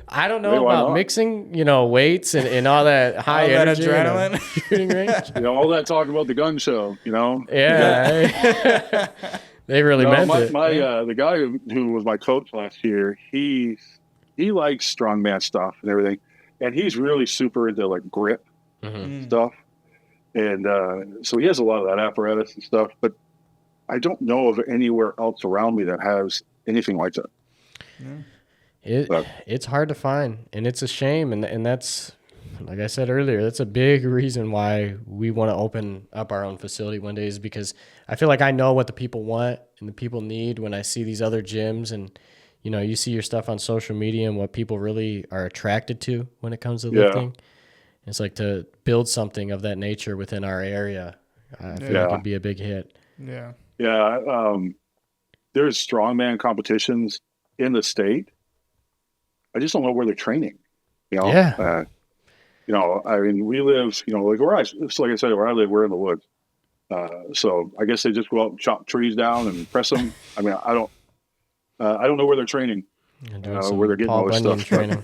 I don't know about mixing, weights and all that high energy, adrenaline. Shooting range. All that talk about the gun show, Yeah. They really meant it. The guy who was my coach last year, he likes strongman stuff and everything, and he's really super into like grip stuff, and so he has a lot of that apparatus and stuff. But I don't know of anywhere else around me that has anything like that. It's hard to find, and it's a shame, and that's, like I said earlier, that's a big reason why we want to open up our own facility one day, is because I feel like I know what the people want and the people need when I see these other gyms, and you see your stuff on social media and what people really are attracted to when it comes to lifting. It's like to build something of that nature within our area. I feel like it'd be a big hit. Yeah. Yeah. There's strongman competitions in the state. I just don't know where they're training. I mean, we live, like like I said, where I live, we're in the woods. So I guess they just go out and chop trees down and press them. I mean, I don't know where they're training, where they're getting all this stuff. Training.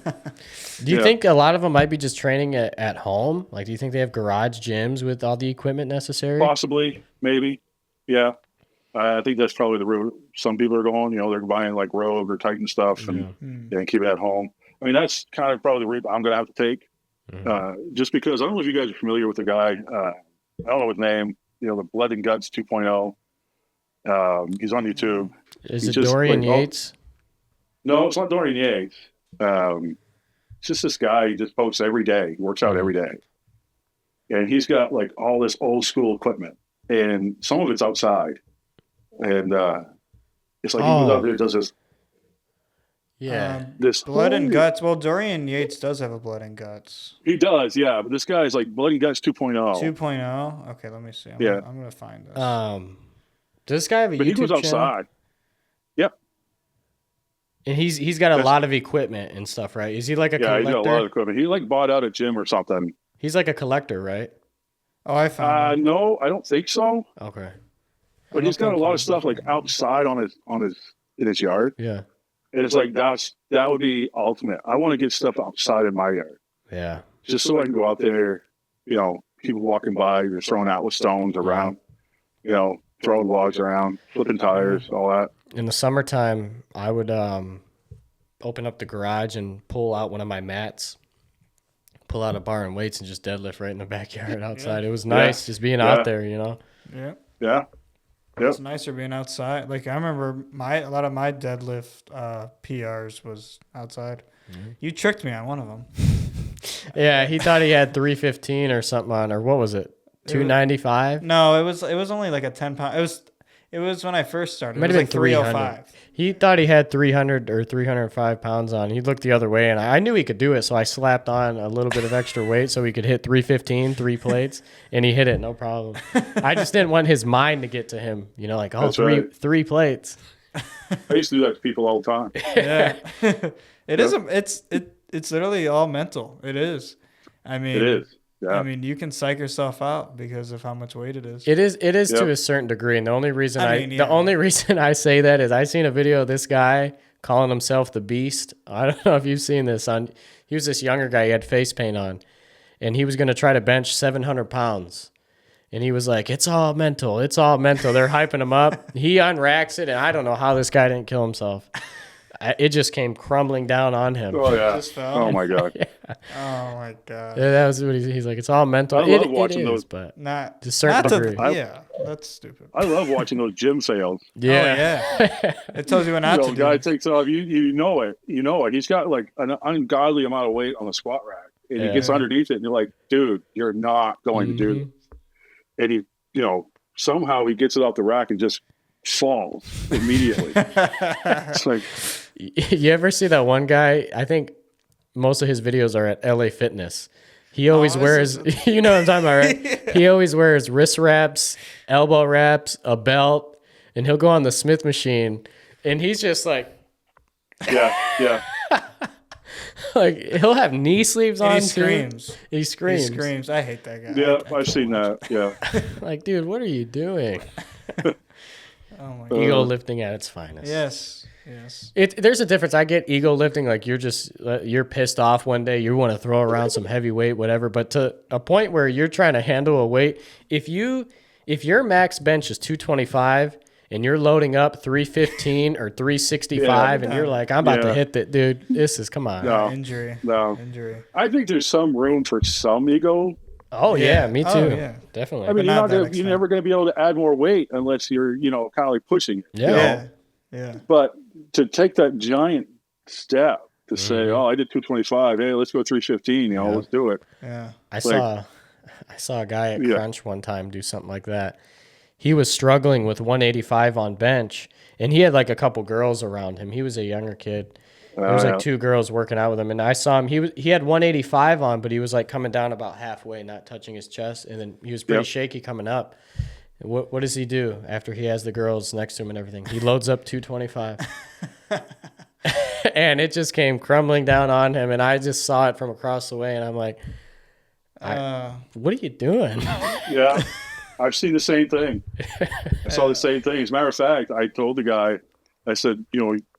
Do you think a lot of them might be just training at home? Like, do you think they have garage gyms with all the equipment necessary? Possibly, maybe. Yeah. I think that's probably the route some people are going. They're buying like Rogue or Titan stuff and keep it at home. I mean, that's kind of probably the route I'm going to have to take. Just because I don't know if you guys are familiar with the guy. I don't know his name. The Blood and Guts 2.0. He's on YouTube. Is it Dorian Yates? No, it's not Dorian Yates. It's just this guy. He just posts every day. He works out every day, and he's got like all this old school equipment, and some of it's outside. And it's like he goes out there and does this. Yeah. This blood and guts. Well, Dorian Yates does have a blood and guts. He does, yeah. But this guy's like blood and guts 2.0. 2.0. Okay, let me see. I'm gonna find this. Does this guy have a But he YouTube goes channel? outside. Yep. And he's got a lot of equipment and stuff, right? Is he like a collector? Yeah, he's got a lot of equipment. He like bought out a gym or something. He's like a collector, right? Oh, I found him. No, I don't think so. Okay. But he's got a lot of stuff like outside in his yard. Yeah. And it's like that would be ultimate. I want to get stuff outside in my yard. Yeah. Just so I can go out there, people walking by, you're throwing out with stones around, throwing logs around, flipping tires, all that. In the summertime, I would open up the garage and pull out one of my mats, pull out a bar and weights, and just deadlift right in the backyard outside. It was nice just being out there, Yeah. Yeah. Yep. It's nicer being outside. Like I remember a lot of my deadlift PRs was outside. Mm-hmm. You tricked me on one of them. Yeah, he thought he had 315 or something on, or what was it? 295? No, it was only like a 10-pound. It was when I first started. Might it have was been like 305. He thought he had 300 or 305 pounds on. He looked the other way, and I knew he could do it, so I slapped on a little bit of extra weight so he could hit 315, 3 plates, and he hit it, no problem. I just didn't want his mind to get to him, like, three plates. I used to do that to people all the time. Yeah. It's literally all mental. It is. I mean, it is. Yeah. I mean, you can psych yourself out because of how much weight it is. It is to a certain degree, and the only reason I say that is I seen a video of this guy calling himself the Beast. I don't know if you've seen this. He was this younger guy. He had face paint on, and he was going to try to bench 700 pounds. And he was like, "It's all mental. It's all mental." They're hyping him up. He unracks it, and I don't know how this guy didn't kill himself. It just came crumbling down on him. Oh yeah! Just fell. Oh my god! Yeah. Oh my god! Yeah, that was what he's like. It's all mental. I love watching those, but not to a certain degree. Yeah, that's stupid. I love watching those gym fails. Yeah, oh, yeah. It tells you what not to do. The guy takes off. You know it. You know it. He's got like an ungodly amount of weight on the squat rack, and he gets underneath it, and you're like, dude, you're not going to do this. And he, somehow he gets it off the rack and just falls immediately. It's like. You ever see that one guy? I think most of his videos are at LA Fitness. He always wears, you know what I'm talking about, right? Yeah. He always wears wrist wraps, elbow wraps, a belt, and he'll go on the Smith machine, and he's just like, yeah. Like he'll have knee sleeves on. He screams. He screams. I hate that guy. Yeah, I've seen that. Yeah. Like, dude, what are you doing? Oh my god. Ego lifting at its finest. Yes. There's a difference. I get ego lifting, like you're pissed off one day, you want to throw around some heavy weight, whatever. But to a point where you're trying to handle a weight, if your max bench is 225 and you're loading up 315 or 365, and you're like, I'm about to hit that, dude. Come on. No, injury. I think there's some room for some ego. Oh yeah, me too. Oh, yeah. Definitely. I mean, you're never going to be able to add more weight unless you're, kind of like pushing it. Yeah. But to take that giant step to say, I did 225. Hey, let's go 315. Let's do it. Yeah. I saw a guy at Crunch one time do something like that. He was struggling with 185 on bench, and he had like a couple girls around him. He was a younger kid. There was like 2 girls working out with him, and I saw him. He had 185 on, but he was like coming down about halfway, not touching his chest, and then he was pretty shaky coming up. What does he do after he has the girls next to him and everything? He loads up 225. And it just came crumbling down on him, and I just saw it from across the way, and I'm like, what are you doing? Yeah, I've seen the same thing. I saw the same thing. As a matter of fact, I told the guy, I said,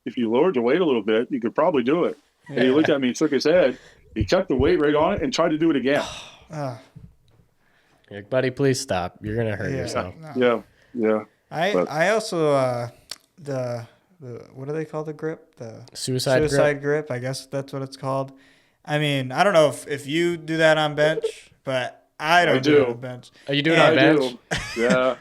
if you lowered the weight a little bit, you could probably do it. And he looked at me and shook his head. He kept the weight right on it and tried to do it again. Like, buddy, please stop. You're going to hurt yourself. No. Yeah. I also, the what do they call the grip? The suicide grip. I guess that's what it's called. I mean, I don't know if you do that on bench, but I don't do it on bench. Are you doing it on bench? Yeah.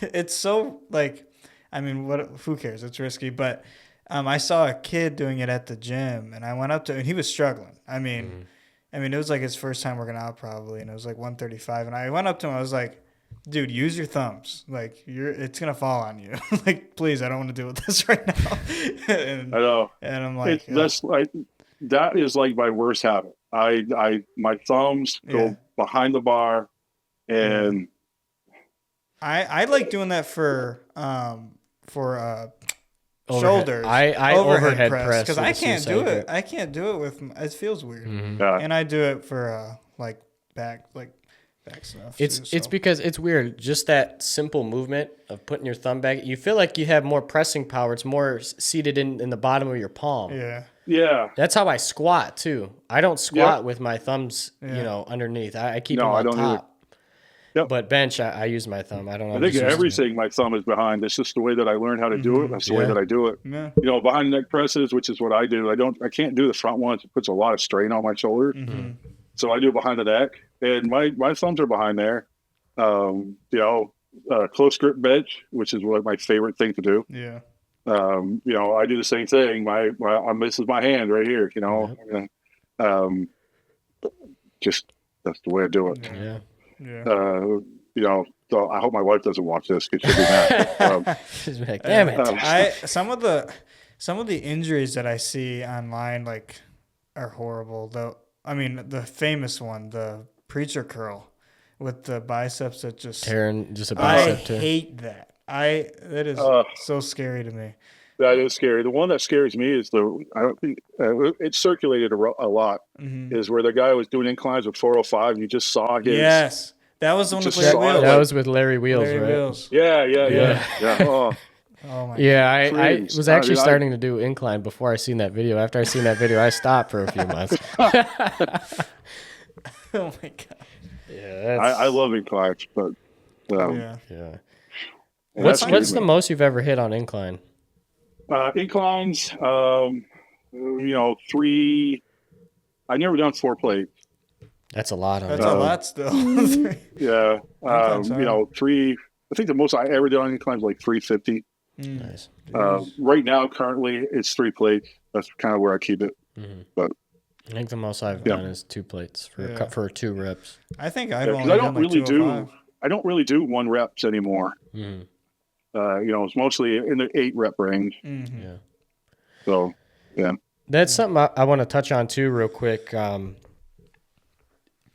It's so like, I mean, who cares? It's risky, but I saw a kid doing it at the gym, and I went up to him, and he was struggling. I mean, it was like his first time working out probably, and it was like 135. And I went up to him, I was like, dude, use your thumbs. Like it's gonna fall on you. Like, please, I don't want to deal with this right now. And, I know. and I'm like, That's like that is like my worst habit. My thumbs go behind the bar, and I like doing that for shoulders. I overhead press because I can't do it. I can't do it with. It feels weird. Yeah. And I do it for like back stuff. It's because it's weird. Just that simple movement of putting your thumb back. You feel like you have more pressing power. It's more seated in the bottom of your palm. Yeah. That's how I squat too. I don't squat with my thumbs, underneath. I keep them on top. Either. Yep. But bench, I use my thumb. I don't know. I think everything my thumb is behind. It's just the way that I learned how to do it. That's the way that I do it. Yeah. Behind neck presses, which is what I do. I can't do the front ones. It puts a lot of strain on my shoulders. Mm-hmm. So I do behind the neck, and my thumbs are behind there. Close grip bench, which is my favorite thing to do. Yeah. I do the same thing. This is my hand right here. Just that's the way I do it. Yeah. So I hope my wife doesn't watch this because she'll be mad. She's like, damn it. Some of the injuries that I see online are horrible. Though, I mean, the famous one, the preacher curl with the biceps that just tearing, just a bicep tear. I hate that. That is so scary to me. That is scary. The one that scares me is it's circulated a lot. Mm-hmm. Is where the guy was doing inclines with 405 and you just saw his. Yes, that was the one with Larry Wheels. That was with Larry Wheels, Larry right? Wheels. Yeah. Oh my. Yeah, I was actually starting to do incline before I seen that video. After I seen that video, I stopped for a few months. Oh my god. Yeah, I love inclines, but yeah. What's the most you've ever hit on incline? Inclines, 3. I never done 4 plates. That's a lot. That's a lot still. Yeah. 3. I think the most I ever did on inclines like 350. Nice. Right now, currently, it's 3 plates. That's kind of where I keep it. Mm-hmm. But I think the most I've done is 2 plates for 2 reps. I think I've only done I don't really do 1 reps anymore. Mm-hmm. It's mostly in the 8 rep range. Mm-hmm. Yeah. So, yeah. That's something I want to touch on too, real quick. I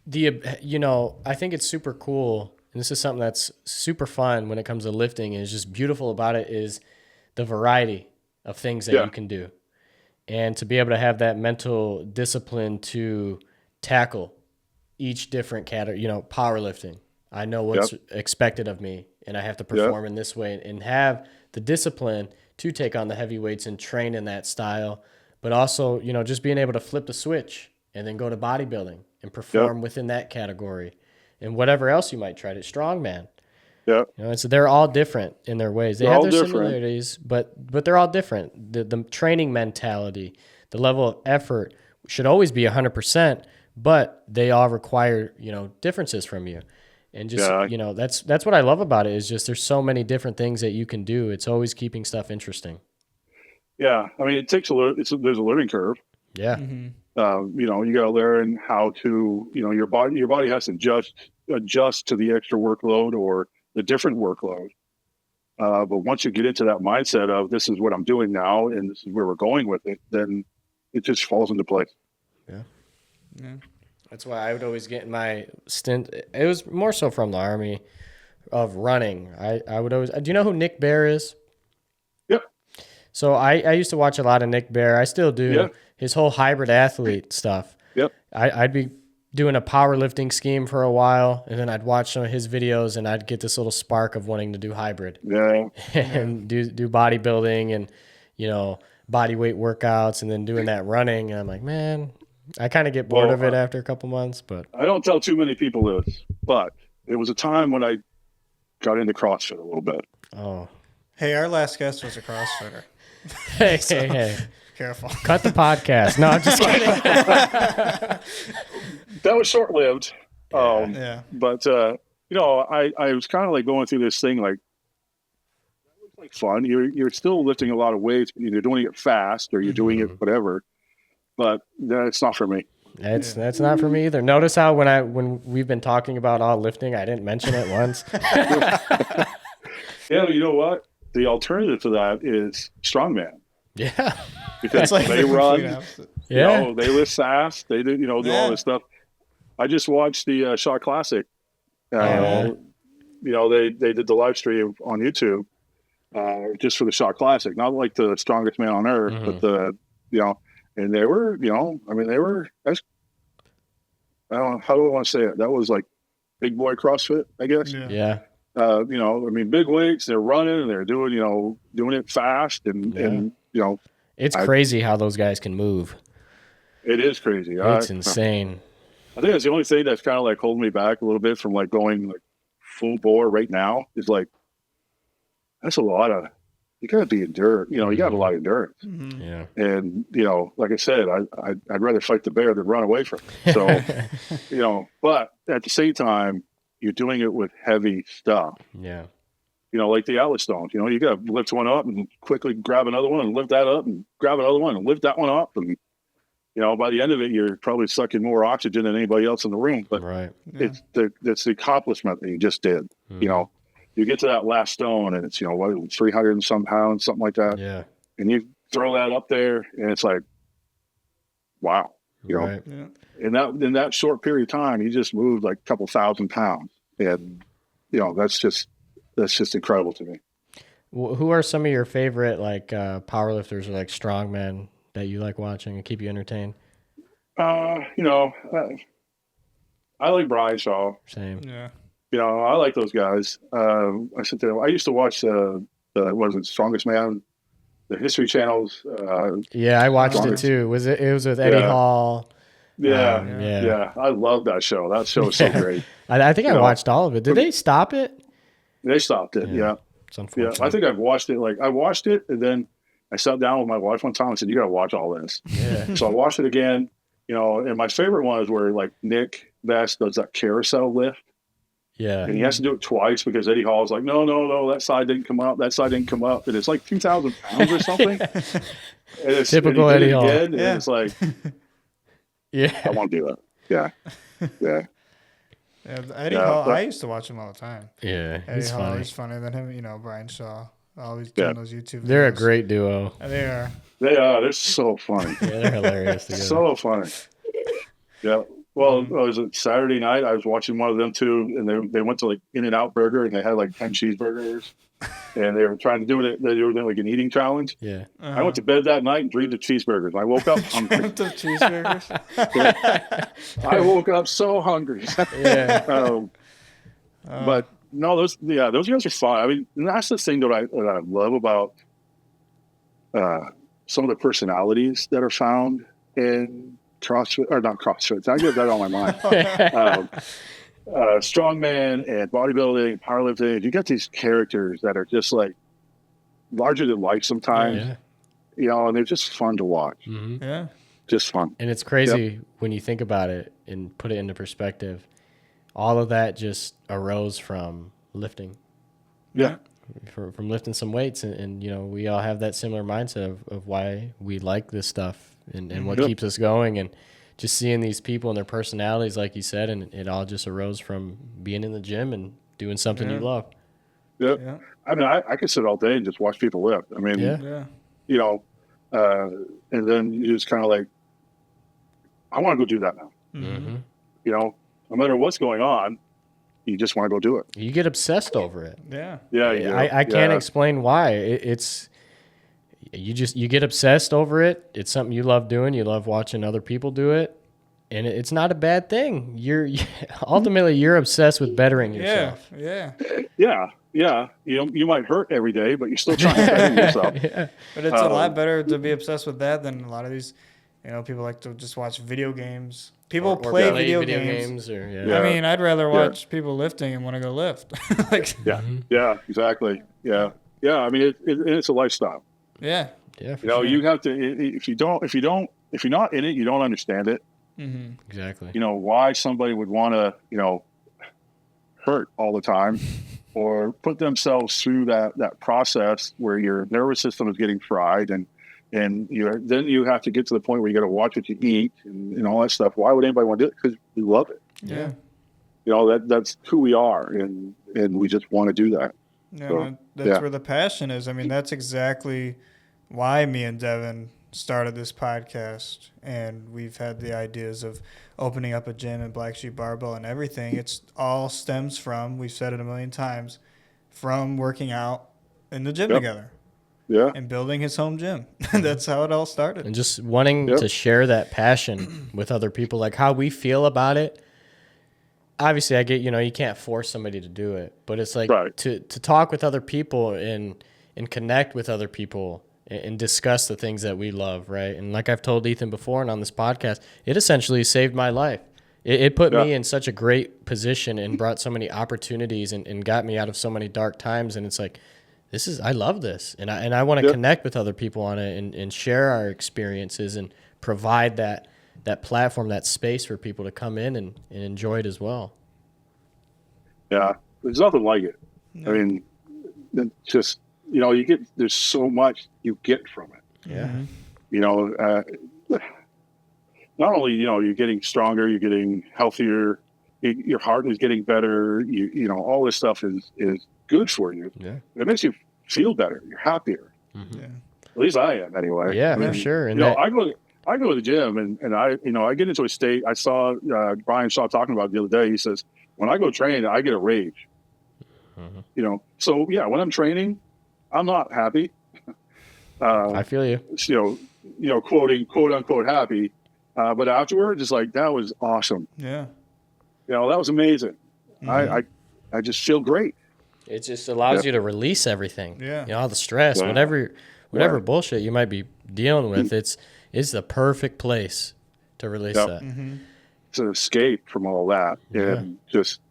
think it's super cool, and this is something that's super fun when it comes to lifting. And it's just beautiful about it is the variety of things that you can do, and to be able to have that mental discipline to tackle each different category. Powerlifting. I know what's expected of me, and I have to perform in this way, and have the discipline to take on the heavy weights and train in that style. But also, just being able to flip the switch and then go to bodybuilding and perform within that category, and whatever else you might try to strongman. Yeah. They're all different in their ways. They have their similarities, but they're all different. The training mentality, the level of effort should always be 100%, but they all require, differences from you. And just, that's what I love about it is just there's so many different things that you can do. It's always keeping stuff interesting. Yeah. I mean, it takes there's a learning curve. Yeah. Mm-hmm. You got to learn how to, your body has to adjust to the extra workload or the different workload. But once you get into that mindset of this is what I'm doing now and this is where we're going with it, then it just falls into place. Yeah. Yeah. That's why I would always get in my stint. It was more so from the Army of running. I would always, do you know who Nick Bear is? Yep. So I used to watch a lot of Nick Bear. I still do. Yeah. His whole hybrid athlete stuff. Yep. I'd be doing a powerlifting scheme for a while, and then I'd watch some of his videos, and I'd get this little spark of wanting to do hybrid. Yeah. And do bodybuilding and, body weight workouts, and then doing that running. And I'm like, man, I kind of get bored of it after a couple months. But I don't tell too many people this, but it was a time when I got into CrossFit a little bit. Oh. Hey, our last guest was a CrossFitter. Hey. Careful. Cut the podcast. No, I'm just kidding. That was short-lived. Yeah. But, I was kind of like going through this thing like, that looks like fun. You're still lifting a lot of weights, but you're doing it fast or you're doing it whatever. But that's not for me. That's not for me either. Notice how when we've been talking about all lifting, I didn't mention it once. Yeah, you know what? The alternative to that is Strongman. Yeah. Because like they the run, complete opposite. you know, they lift fast, they do, do Yeah. all this stuff. I just watched the Shaw Classic. You know, they did the live stream on YouTube just for the Shaw Classic, not like the strongest man on earth, but you know, and they were, you know, I mean, that's, I don't know, how do I want to say it? That was like big boy CrossFit, I guess. Yeah. You know, I mean, big weights, they're running and they're doing, you know, doing it fast and you know. It's crazy how those guys can move. It is crazy. It's insane. I think that's the only thing that's kind of like holding me back a little bit from like going like full bore right now is like, that's a lot of, you got to be endurant. You know, you got a lot of endurance. Mm-hmm. Yeah. And, you know, like I said, I'd rather fight the bear than run away from it. So, you know, but at the same time, you're doing it with heavy stuff. Yeah. You know, like the outlet stones, you know, you got to lift one up and quickly grab another one and lift that up and grab another one and lift that one up. And, you know, by the end of it, you're probably sucking more oxygen than anybody else in the room. But it's the accomplishment that you just did. You know, you get to that last stone and it's, you know, what, 300 and some pounds, something like that. Yeah. And you throw that up there and it's like, wow, you know, in that short period of time, you just moved like a couple thousand pounds. And, you know, that's just incredible to me. Who are some of your favorite like powerlifters or like strongmen that you like watching and keep you entertained? You know, I like Brian Shaw. Same. Yeah. You know, I like those guys. I sit there. I used to watch what was it, Strongest Man, the History Channel's. Yeah, I watched it too. It was with Eddie Hall. Yeah. I love that show. That show is so great. I think I watched all of it. Did they stop it? They stopped it. Yeah. It's unfortunate. Yeah. I think I've watched it. Like I watched it, and then I sat down with my wife one time and said, "You got to watch all this." Yeah. So I watched it again. You know, and my favorite one is where like Nick Vest does that carousel lift. Yeah. And he has to do it twice because Eddie Hall is like, no, that side didn't come up. That side didn't come up. And it's like 2,000 pounds or something. Typical Eddie Hall. And it's like, I want to do that. Yeah. Eddie Hall, I used to watch him all the time. Yeah. Eddie Hall funny. is funnier than him. You know, Brian Shaw. Always doing those YouTube videos. They're a great duo. They are. They are. They're so funny. Yeah, they're hilarious together. So funny. Yeah. Well, it was a Saturday night. I was watching one of them too, and they went to like In-N-Out Burger, and they had like 10 cheeseburgers, and they were trying to do it. They were doing like an eating challenge. Yeah. I went to bed that night and dreamed of cheeseburgers. I woke up hungry. I woke up so hungry. Yeah. But no, those guys are fun. I mean, and that's the thing that I love about some of the personalities that are found in CrossFit, or not CrossFit. I get that on my mind. Strongman and bodybuilding, powerlifting. You got these characters that are just like larger than life sometimes. You know, and they're just fun to watch. Mm-hmm. Yeah. Just fun. And it's crazy when you think about it and put it into perspective. All of that just arose from lifting. Yeah. From lifting some weights. And, you know, we all have that similar mindset of why we like this stuff and what keeps us going. And just seeing these people and their personalities, like you said, and it all just arose from being in the gym and doing something you love. Yeah. I mean, I could sit all day and just watch people lift. I mean, you know, and then you just kind of like, I want to go do that now. Mm-hmm. You know, no matter what's going on, you just want to go do it. You get obsessed over it. Yeah. Yeah. I can't explain why. You get obsessed over it. It's something you love doing. You love watching other people do it. And it's not a bad thing. Ultimately you're obsessed with bettering yourself. Yeah. You might hurt every day, but you're still trying to better yourself. But it's a lot better to be obsessed with that than a lot of these, you know, people like to just watch video games. People play video games. I mean, I'd rather watch people lifting and want to go lift. Yeah, exactly. Yeah. I mean, it's a lifestyle. Yeah. You know, you have to. If you're not in it, you don't understand it. Mm-hmm. Exactly. You know why somebody would want to, you know, hurt all the time, or put themselves through that process where your nervous system is getting fried and And then you have to get to the point where you got to watch what you eat and all that stuff. Why would anybody want to do it? Because we love it. Yeah. That's who we are, and we just want to do that. Yeah, So, that's where the passion is. I mean, that's exactly why me and Devin started this podcast, and we've had the ideas of opening up a gym and Blacksheep Barbell and everything. It's all stems from, we've said it a million times, from working out in the gym together. Yeah. And building his home gym. That's how it all started. And just wanting to share that passion with other people, like how we feel about it. Obviously, I get, you can't force somebody to do it, but it's like to talk with other people and connect with other people and discuss the things that we love, right? And like I've told Ethan before and on this podcast, it essentially saved my life. It put me in such a great position and brought so many opportunities and got me out of so many dark times. And it's like, I love this. And I want to connect with other people on it and share our experiences and provide that platform, that space for people to come in and enjoy it as well. Yeah. There's nothing like it. No. I mean, just, there's so much you get from it. Yeah. Not only, you're getting stronger, you're getting healthier, your heart is getting better, all this stuff is good for you. Yeah. It makes you feel better. You're happier. Mm-hmm. Yeah. At least I am anyway. Yeah, for sure. And I go to the gym and I get into a state. I saw Brian Shaw talking about it the other day. He says, when I go train, I get a rage. Mm-hmm. So yeah, when I'm training, I'm not happy. I feel you. Quote unquote happy. But afterwards, it's like, that was awesome. Yeah. That was amazing. Mm-hmm. I just feel great. It just allows you to release everything. Yeah. All the stress, whatever bullshit you might be dealing with, it's the perfect place to release that. Mm-hmm. It's an escape from all that. And just,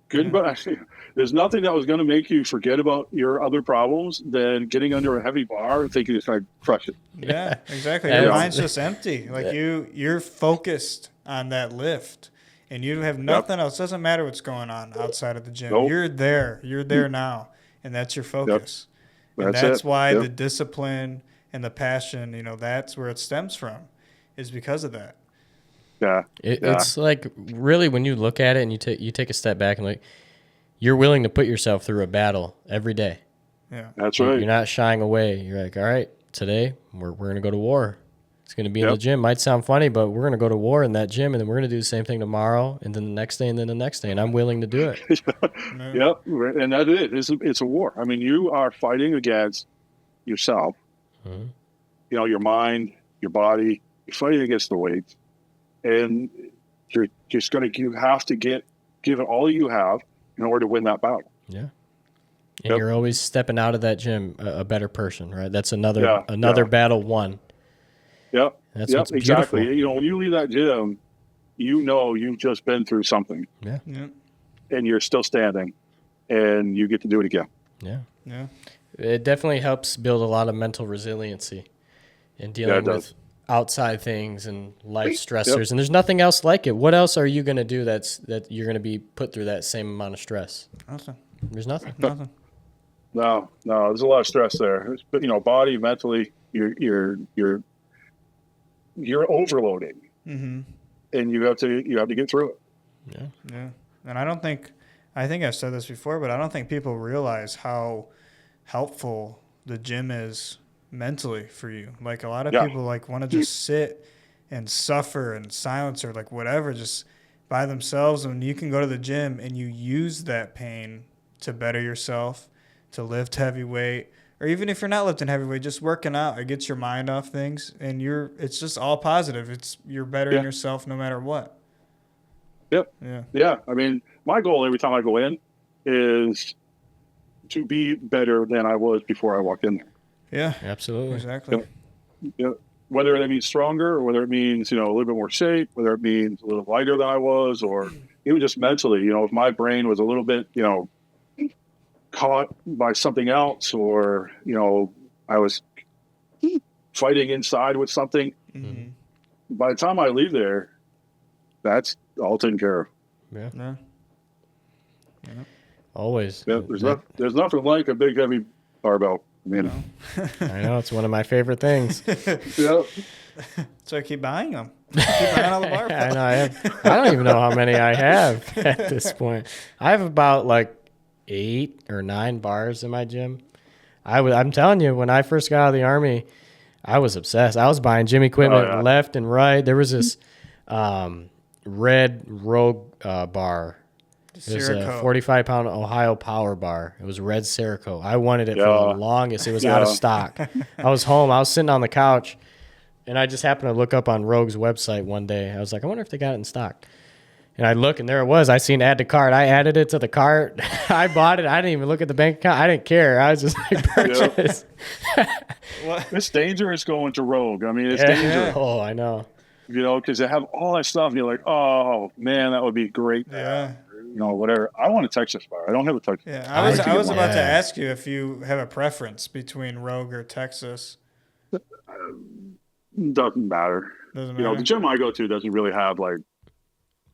good. But there's nothing that was going to make you forget about your other problems than getting under a heavy bar and thinking it's going to crush it. Yeah, exactly. Your mind's just empty. Like you're focused on that lift. And you have nothing else. Doesn't matter what's going on outside of the gym. Nope. You're there. You're there now. And that's your focus. Yep. And that's why the discipline and the passion, that's where it stems from, is because of that. Yeah. It's like, really, when you look at it and you take a step back and you're willing to put yourself through a battle every day. Yeah. That's right. You're not shying away. You're like, all right, today we're going to go to war. It's going to be in the gym. Might sound funny, but we're going to go to war in that gym, and then we're going to do the same thing tomorrow, and then the next day, and then the next day, and I'm willing to do it. Yep, and that's it. It's a war. I mean, you are fighting against yourself, your mind, your body. You're fighting against the weights, and you're just you have to give it all you have in order to win that battle. Yeah. And you're always stepping out of that gym a better person, right? That's another battle won. Yep. That's what's exactly. beautiful. When you leave that gym, you've just been through something. Yeah. And you're still standing, and you get to do it again. Yeah. Yeah. It definitely helps build a lot of mental resiliency in dealing with outside things and life stressors. And there's nothing else like it. What else are you going to do that you're going to be put through that same amount of stress? Nothing. There's nothing. Nothing. No. There's a lot of stress there. But body, mentally, you're overloading, and you have to get through it. Yeah. And I think I've said this before, but I don't think people realize how helpful the gym is mentally for you. Like, a lot of people want to just sit and suffer in silence or whatever, just by themselves. And you can go to the gym and you use that pain to better yourself, to lift heavy weight. Or even if you're not lifting heavyweight, just working out, it gets your mind off things, and it's just all positive. You're bettering yourself no matter what. Yep. Yeah. Yeah. I mean, my goal every time I go in is to be better than I was before I walked in there. Yeah. Absolutely. Exactly. Yep. Whether that means stronger, or whether it means, a little bit more shape, whether it means a little lighter than I was, or even just mentally, if my brain was a little bit, caught by something else, or I was fighting inside with something. Mm-hmm. By the time I leave there, that's all taken care of. Yeah. Always. Yeah, there's nothing like a big heavy barbell. I mean, I know, it's one of my favorite things. yeah. So I keep buying them. Keep buying all the barbells. I know. I don't even know how many I have at this point. I have about like 8 or 9 bars in my gym. I'm telling you, when I first got out of the Army, I was obsessed. I was buying gym equipment left and right. There was this red Rogue bar. It was a 45-pound Ohio Power Bar. It was red Cerakote. I wanted it for the longest. It was out of stock. I was home. I was sitting on the couch, and I just happened to look up on Rogue's website one day. I was like, I wonder if they got it in stock. And I look, and there it was. I seen add to cart. I added it to the cart. I bought it. I didn't even look at the bank account. I didn't care. I was just like, purchase. It's dangerous going to Rogue. I mean, it's dangerous. Oh, I know. You know, because they have all that stuff, and you're like, oh, man, that would be great. Yeah. You know, whatever. I want a Texas bar. I don't have a Texas. Yeah, I was about to ask you if you have a preference between Rogue or Texas. Doesn't matter. You know, the gym I go to doesn't really have like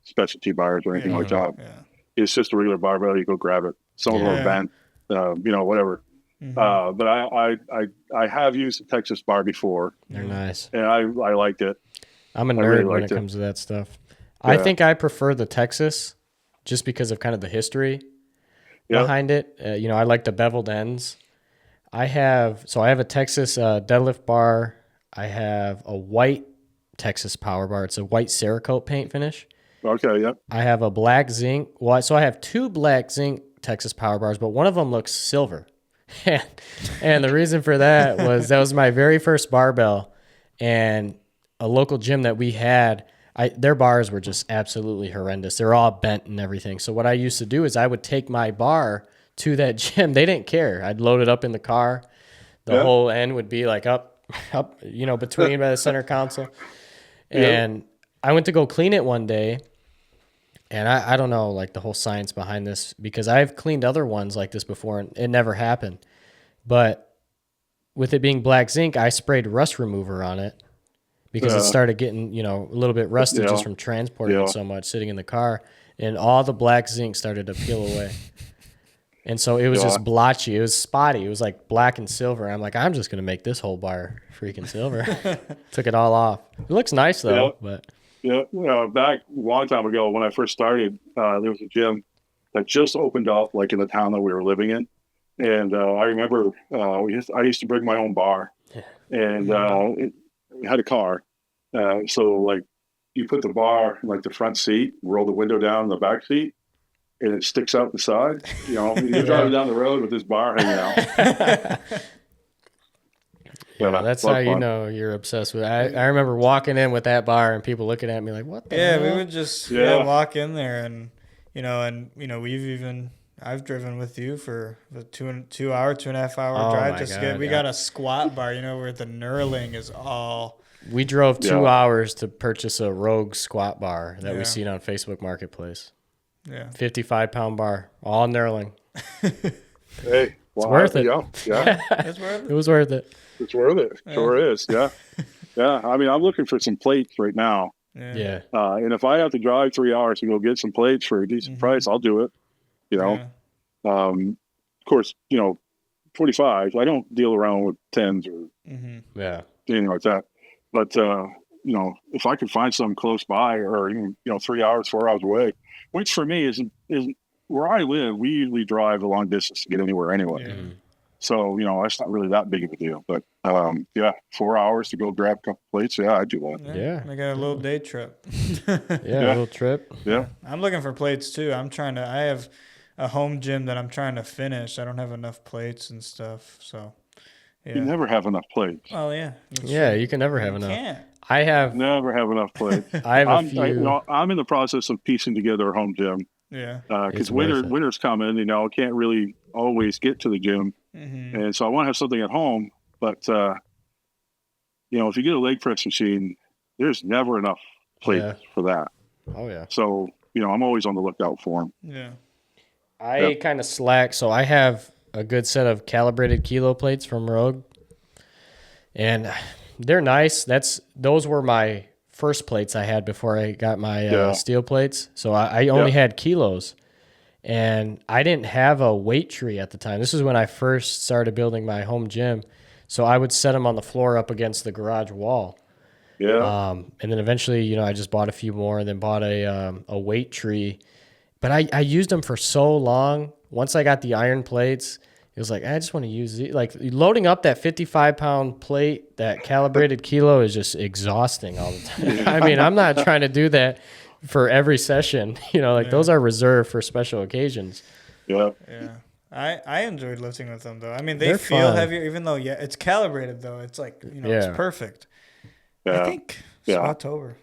specialty bars or anything like that. Yeah. It's just a regular barbell. You go grab it. Some of them are bent, you know, whatever. Mm-hmm. But I have used a Texas bar before. They're nice. And I liked it. I'm a nerd really when it comes to that stuff. Yeah. I think I prefer the Texas just because of kind of the history behind it. You know, I like the beveled ends. I have a Texas deadlift bar. I have a white Texas power bar. It's a white Cerakote paint finish. Okay, yep. I have a black zinc. Well, so I have 2 black zinc Texas power bars, but one of them looks silver. And the reason for that was my very first barbell, and a local gym that we had, their bars were just absolutely horrendous. They're all bent and everything. So what I used to do is I would take my bar to that gym. They didn't care. I'd load it up in the car. The whole end would be like up, you know, between by the center console. And I went to go clean it one day. And I don't know, like, the whole science behind this, because I've cleaned other ones like this before, and it never happened. But with it being black zinc, I sprayed rust remover on it because it started getting, you know, a little bit rusted just from transporting it so much, sitting in the car. And all the black zinc started to peel away. And so it was just blotchy. It was spotty. It was like black and silver. I'm like, I'm just going to make this whole bar freaking silver. Took it all off. It looks nice, though, but... Yeah, back a long time ago when I first started, there was a gym that just opened up, like in the town that we were living in, and I remember I used to bring my own bar, and we had a car, so like you put the bar in like the front seat, roll the window down in the back seat, and it sticks out the side. You know, you're driving down the road with this bar hanging out. Yeah, that's how you know you're obsessed with it. I remember walking in with that bar and people looking at me like, what the hell? We would just walk in there and I've driven with you for the 2.5 hour drive. We got a squat bar, you know, where the knurling is all. We drove 2 hours to purchase a Rogue squat bar that we seen on Facebook Marketplace. Yeah. 55-pound bar, all knurling. Hey, it's worth it. Yeah. It's worth it. It was worth it. It's worth it. Sure is. Yeah. Yeah. I mean, I'm looking for some plates right now. Yeah. And if I have to drive 3 hours to go get some plates for a decent price, I'll do it. You know, of course, you know, 45. I don't deal around with 10s or anything like that. But, you know, if I could find something close by or even, 3 hours, 4 hours away, which for me is where I live, we usually drive a long distance to get anywhere anyway. Yeah. So, you know, that's not really that big of a deal. But, 4 hours to go grab a couple plates. Yeah, I do that. Yeah. I got a little day trip. A little trip. Yeah. I'm looking for plates, too. I have a home gym that I'm trying to finish. I don't have enough plates and stuff. So, you never have enough plates. Oh, yeah. Yeah, you can never have enough. Can't. I have never have enough plates. I have a few. I'm in the process of piecing together a home gym. Yeah. Because winter's coming, I can't really always get to the gym. Mm-hmm. And so I want to have something at home, but if you get a leg press machine, there's never enough plates for that. Oh yeah. So, I'm always on the lookout for them. Yeah. I kind of slack. So I have a good set of calibrated kilo plates from Rogue, and they're nice. Those were my first plates I had before I got my steel plates. So I only had kilos. And I didn't have a weight tree at the time. This is when I first started building my home gym. So I would set them on the floor up against the garage wall. Yeah. And then eventually, you know, I just bought a few more and then bought a weight tree. But I used them for so long. Once I got the iron plates, it was like, I just want to use it. Like loading up that 55-pound plate, that calibrated kilo is just exhausting all the time. I mean, I'm not trying to do that for every session. You know, like those are reserved for special occasions. Yeah. Yeah. I enjoyed lifting with them though. I mean, they're feel fun. Heavier, even though it's calibrated though. It's like, you know, it's perfect. Yeah. I think Squattober.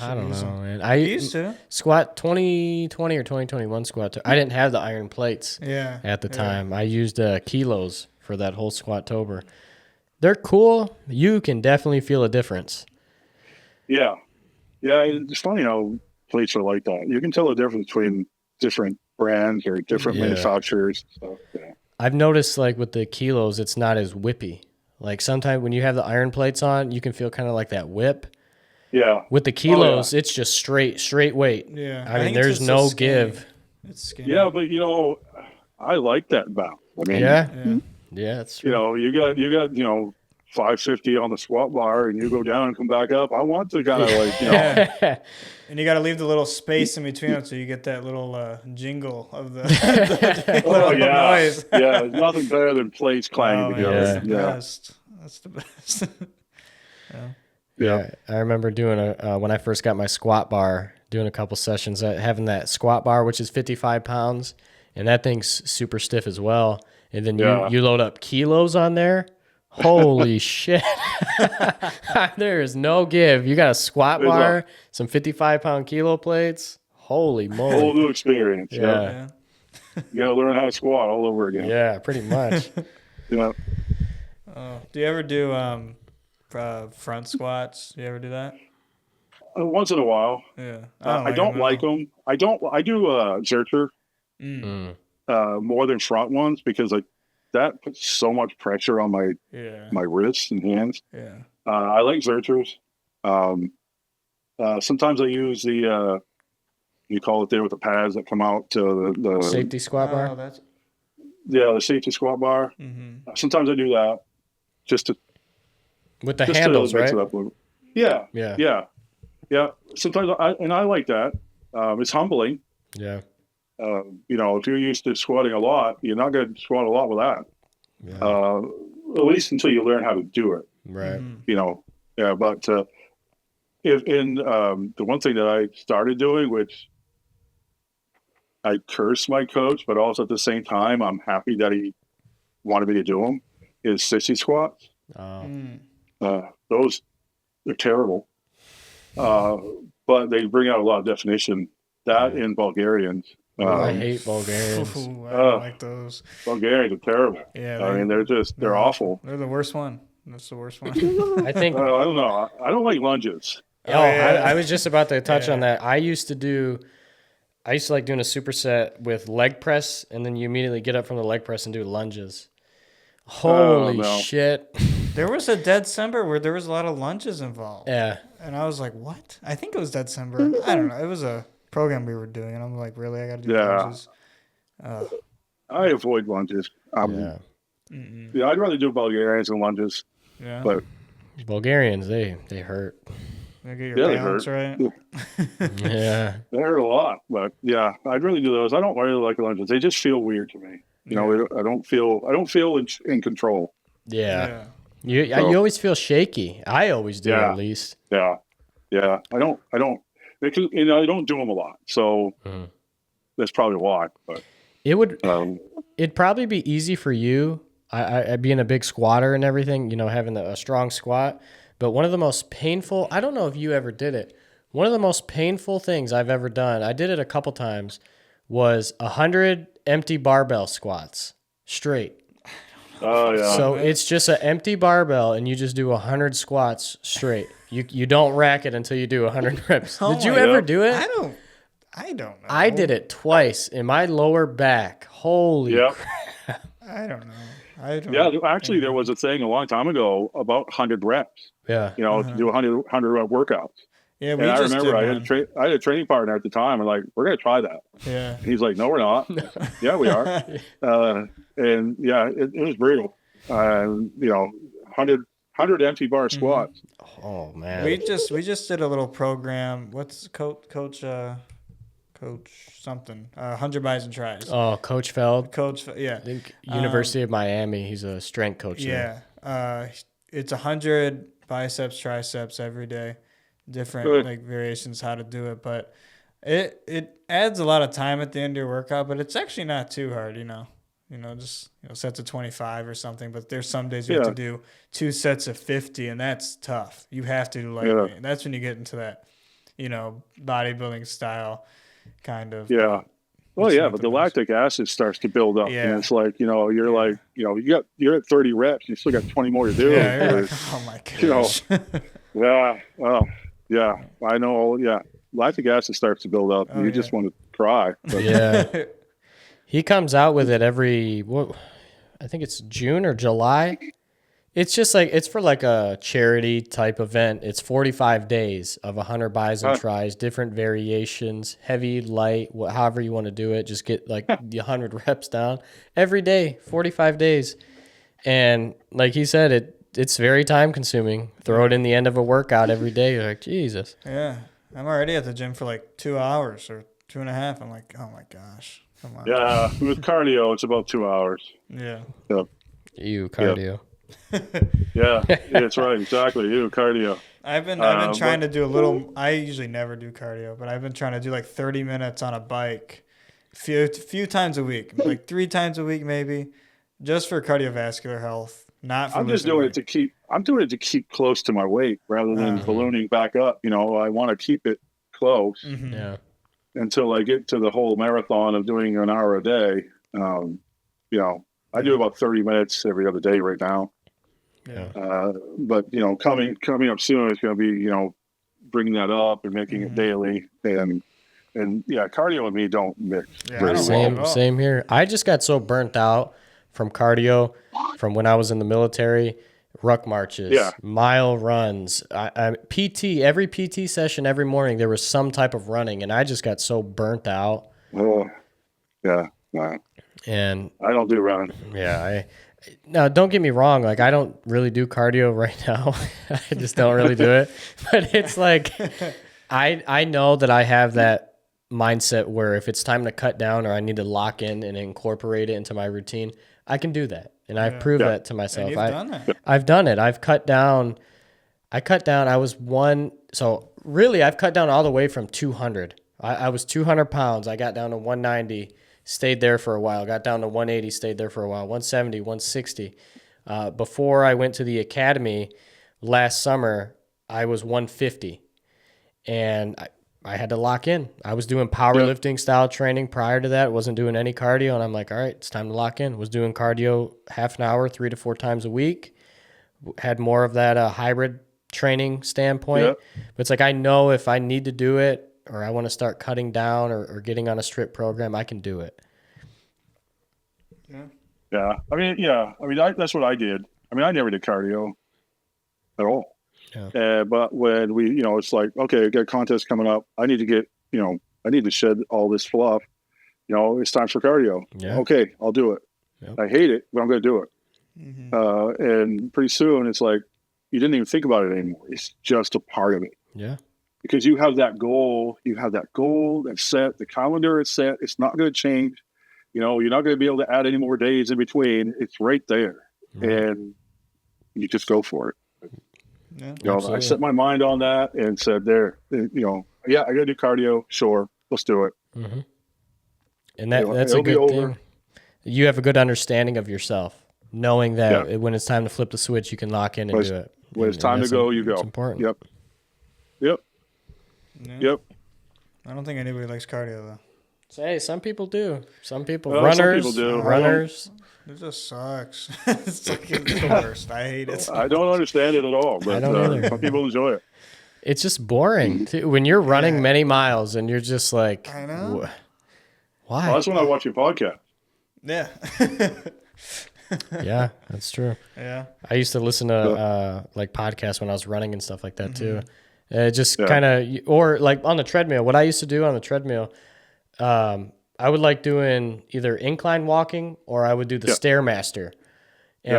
I don't know, man. I used to squat 2020 or 2021 squat. I didn't have the iron plates. At the time, I used kilos for that whole Squattober. They're cool. You can definitely feel a difference. Yeah, it's funny how plates are like that. You can tell the difference between different brands or different manufacturers. So, I've noticed like with the kilos, it's not as whippy. Like sometimes when you have the iron plates on, you can feel kind of like that whip. Yeah. With the kilos, it's just straight weight. Yeah. I mean, there's no give. It's skinny. Yeah, but you know, I like that balance. I mean, yeah, that's true. You know, you got 550 on the squat bar, and you go down and come back up. I want to kind of like, you know. And you got to leave the little space in between them so you get that little jingle of the, noise. Yeah, there's nothing better than plates clanging together. That's the best. That's the best. Yeah, I remember doing when I first got my squat bar, doing a couple sessions, having that squat bar, which is 55 pounds, and that thing's super stiff as well. And then you load up kilos on there. Holy shit. There is no give. You got a squat bar, some 55-pound kilo plates. Holy moly. Whole new experience. Yeah. You got to learn how to squat all over again. Yeah, pretty much. Do you ever do front squats? Do you ever do that? Once in a while. Yeah. I don't like them. I do Zercher more than front ones because like that puts so much pressure on my wrists and hands. Yeah. I like Zerchers. Sometimes I use the you call it there with the pads that come out to the safety squat bar. The safety squat bar. Mm-hmm. Sometimes I do that just to with the handles, to mix right? it up a little. Yeah. Sometimes I like that. It's humbling. Yeah. You know, if you're used to squatting a lot, you're not going to squat a lot with that. Yeah. At least until you learn how to do it. Right. You know. Yeah. But the one thing that I started doing, which I curse my coach, but also at the same time, I'm happy that he wanted me to do them, is 60 squats. Those are terrible. But they bring out a lot of definition. That in Bulgarians. I hate Bulgarians. I don't like those. Bulgarians are terrible. Yeah, I mean, they're awful. They're the worst one. That's the worst one. I think. I don't know. I don't like lunges. I was just about to touch on that. I used to like doing a superset with leg press, and then you immediately get up from the leg press and do lunges. Holy shit. There was a December where there was a lot of lunges involved. Yeah. And I was like, what? I think it was December. I don't know. It was a program we were doing, and I'm like, really? I got to do lunges? I avoid lunges. I'd rather do Bulgarians than lunges. Yeah. But Bulgarians, they hurt. Get your balance right. Yeah. They hurt a lot, but yeah, I'd really do those. I don't really like lunges. They just feel weird to me. You know, I don't feel in control. Yeah. You always feel shaky. I always do, at least. Yeah. I don't because I don't do them a lot, so that's probably why. But it'd probably be easy for you. I being a big squatter and everything, you know, having a strong squat. But one of the most painful, I don't know if you ever did it. One of the most painful things I've ever done, I did it a couple times, was 100 empty barbell squats straight. Oh yeah. So it's just an empty barbell, and you just do 100 squats straight. You don't rack it until you do 100 reps. Did you ever do it? I don't know. I did it twice in my lower back. Holy crap. I don't know. Actually, there was a thing a long time ago about 100 reps. Yeah. You know, to do 100 rep workouts. Yeah, we And I just remember did I had a training partner at the time. I'm like, we're going to try that. Yeah. And he's like, no, we're not. Yeah, we are. And yeah, it was brutal. You know, 100 empty bar squats. Oh man. We just did a little program. What's coach something? 100 buys and tries. Oh, Coach Feld. Yeah. I think University of Miami. He's a strength coach there. Yeah. It's 100 biceps, triceps every day. Different like variations how to do it, but it adds a lot of time at the end of your workout, but it's actually not too hard, just sets of 25 or something. But there's some days you have to do 2 sets of 50, and that's tough. You have to that's when you get into that, bodybuilding style kind of. Yeah. Well, yeah, but the lactic acid starts to build up, and it's like you're like you're at 30 reps, you still got 20 more to do. Yeah, you're like, oh my gosh. Yeah. Well, yeah, I know. Yeah, lactic acid starts to build up, and you just want to cry. But. Yeah. He comes out with it I think it's June or July. It's just like, it's for like a charity type event. It's 45 days of 100 buys and tries, different variations, heavy, light, however you want to do it. Just get like the 100 reps down every day, 45 days. And like he said, it's very time consuming. Throw it in the end of a workout every day. You're like, Jesus. Yeah. I'm already at the gym for like 2 hours or 2.5. I'm like, oh my gosh. Come on. Yeah. With cardio, it's about 2 hours. Yeah. Yep. You cardio. Yeah, that's right. Exactly. You cardio. I've been trying to do a little. I usually never do cardio, but I've been trying to do like 30 minutes on a bike, few times a week, like 3 times a week maybe, just for cardiovascular health. Not for. I'm doing it to keep close to my weight rather than ballooning back up. I want to keep it close. Mm-hmm. Yeah. Until I get to the whole marathon of doing an hour a day. I do about 30 minutes every other day right now. Yeah. But coming up soon, it's going to be bringing that up and making it daily, and cardio and me don't mix very well. Same here. I just got so burnt out from cardio from when I was in the military. Ruck marches, mile runs, every PT session every morning there was some type of running, and I just got so burnt out. Oh, yeah, nah. And I don't do running. Yeah, now don't get me wrong, like I don't really do cardio right now. I just don't really do it. But it's like I know that I have that mindset where if it's time to cut down or I need to lock in and incorporate it into my routine, I can do that. And I've proved that to myself. And you've done that. I've done it. I've cut down. I've cut down all the way from 200. I was 200 pounds. I got down to 190, stayed there for a while, got down to 180, stayed there for a while, 170, 160. Before I went to the academy last summer, I was 150. And I had to lock in. I was doing powerlifting style training prior to that. Wasn't doing any cardio. And I'm like, all right, it's time to lock in. Was doing cardio half an hour, 3 to 4 times a week. Had more of that hybrid training standpoint. Yep. But it's like, I know if I need to do it or I want to start cutting down or getting on a strict program, I can do it. Yeah. That's what I did. I never did cardio at all. Yeah. But when we, it's like, okay, I got a contest coming up. I need to get, I need to shed all this fluff. It's time for cardio. Yeah. Okay, I'll do it. Yep. I hate it, but I'm going to do it. Mm-hmm. And pretty soon it's like, you didn't even think about it anymore. It's just a part of it. Yeah. Because you have that goal. You have that goal that's set. The calendar is set. It's not going to change. You're not going to be able to add any more days in between. It's right there. Mm-hmm. And you just go for it. Yeah, I set my mind on that and said, I got to do cardio. Sure, let's do it. Mm-hmm. And that's a good thing. You have a good understanding of yourself, knowing that when it's time to flip the switch, you can lock in and do it. When it's time to go, you go. It's important. Yep. Yeah. Yep. I don't think anybody likes cardio though. Hey, some people do. Some people, runners. Some people do. Runners. It just sucks. It's like it's the worst. I hate it. I don't understand it at all, but I don't either. some people enjoy it. It's just boring too. When you're running many miles and you're just like, I know. Why? Well, that's when I watch your podcast. Yeah. Yeah, that's true. Yeah. I used to listen to like podcasts when I was running and stuff like that too. Just kind of, or like on the treadmill. What I used to do on the treadmill, I would like doing either incline walking or I would do the Stairmaster. And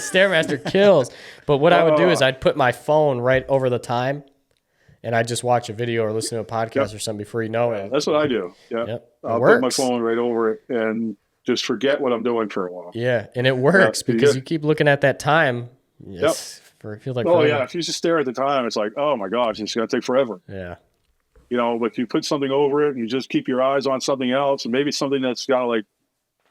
Stairmaster kills. But what I would do is I'd put my phone right over the time, and I'd just watch a video or listen to a podcast or something before you know it. That's what I do. Yeah, I'll put my phone right over it and just forget what I'm doing for a while. Yeah, and it works because you keep looking at that time. Yes, it feels like. Oh yeah, if you just stare at the time, it's like, oh my gosh, it's gonna take forever. Yeah. You know, but you put something over it, and you just keep your eyes on something else, and maybe something that's got like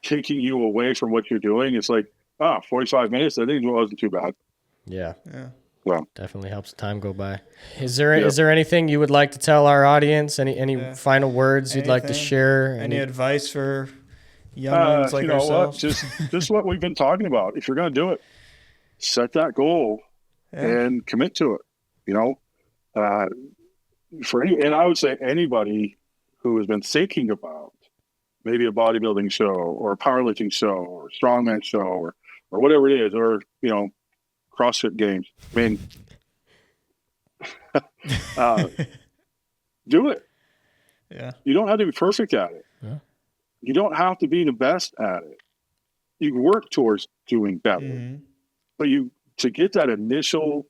taking you away from what you're doing. It's like, 45 minutes. I think it wasn't too bad. Yeah. Well, definitely helps the time go by. Is there anything you would like to tell our audience? Any final words you'd like to share? Any advice for young ones like ourselves? What? Just what we've been talking about. If you're going to do it, set that goal and commit to it. You know, and I would say anybody who has been thinking about maybe a bodybuilding show or a powerlifting show or a strongman show or whatever it is, or, you know, CrossFit games. I mean, do it. Yeah. You don't have to be perfect at it. Yeah. You don't have to be the best at it. You work towards doing better. But to get that initial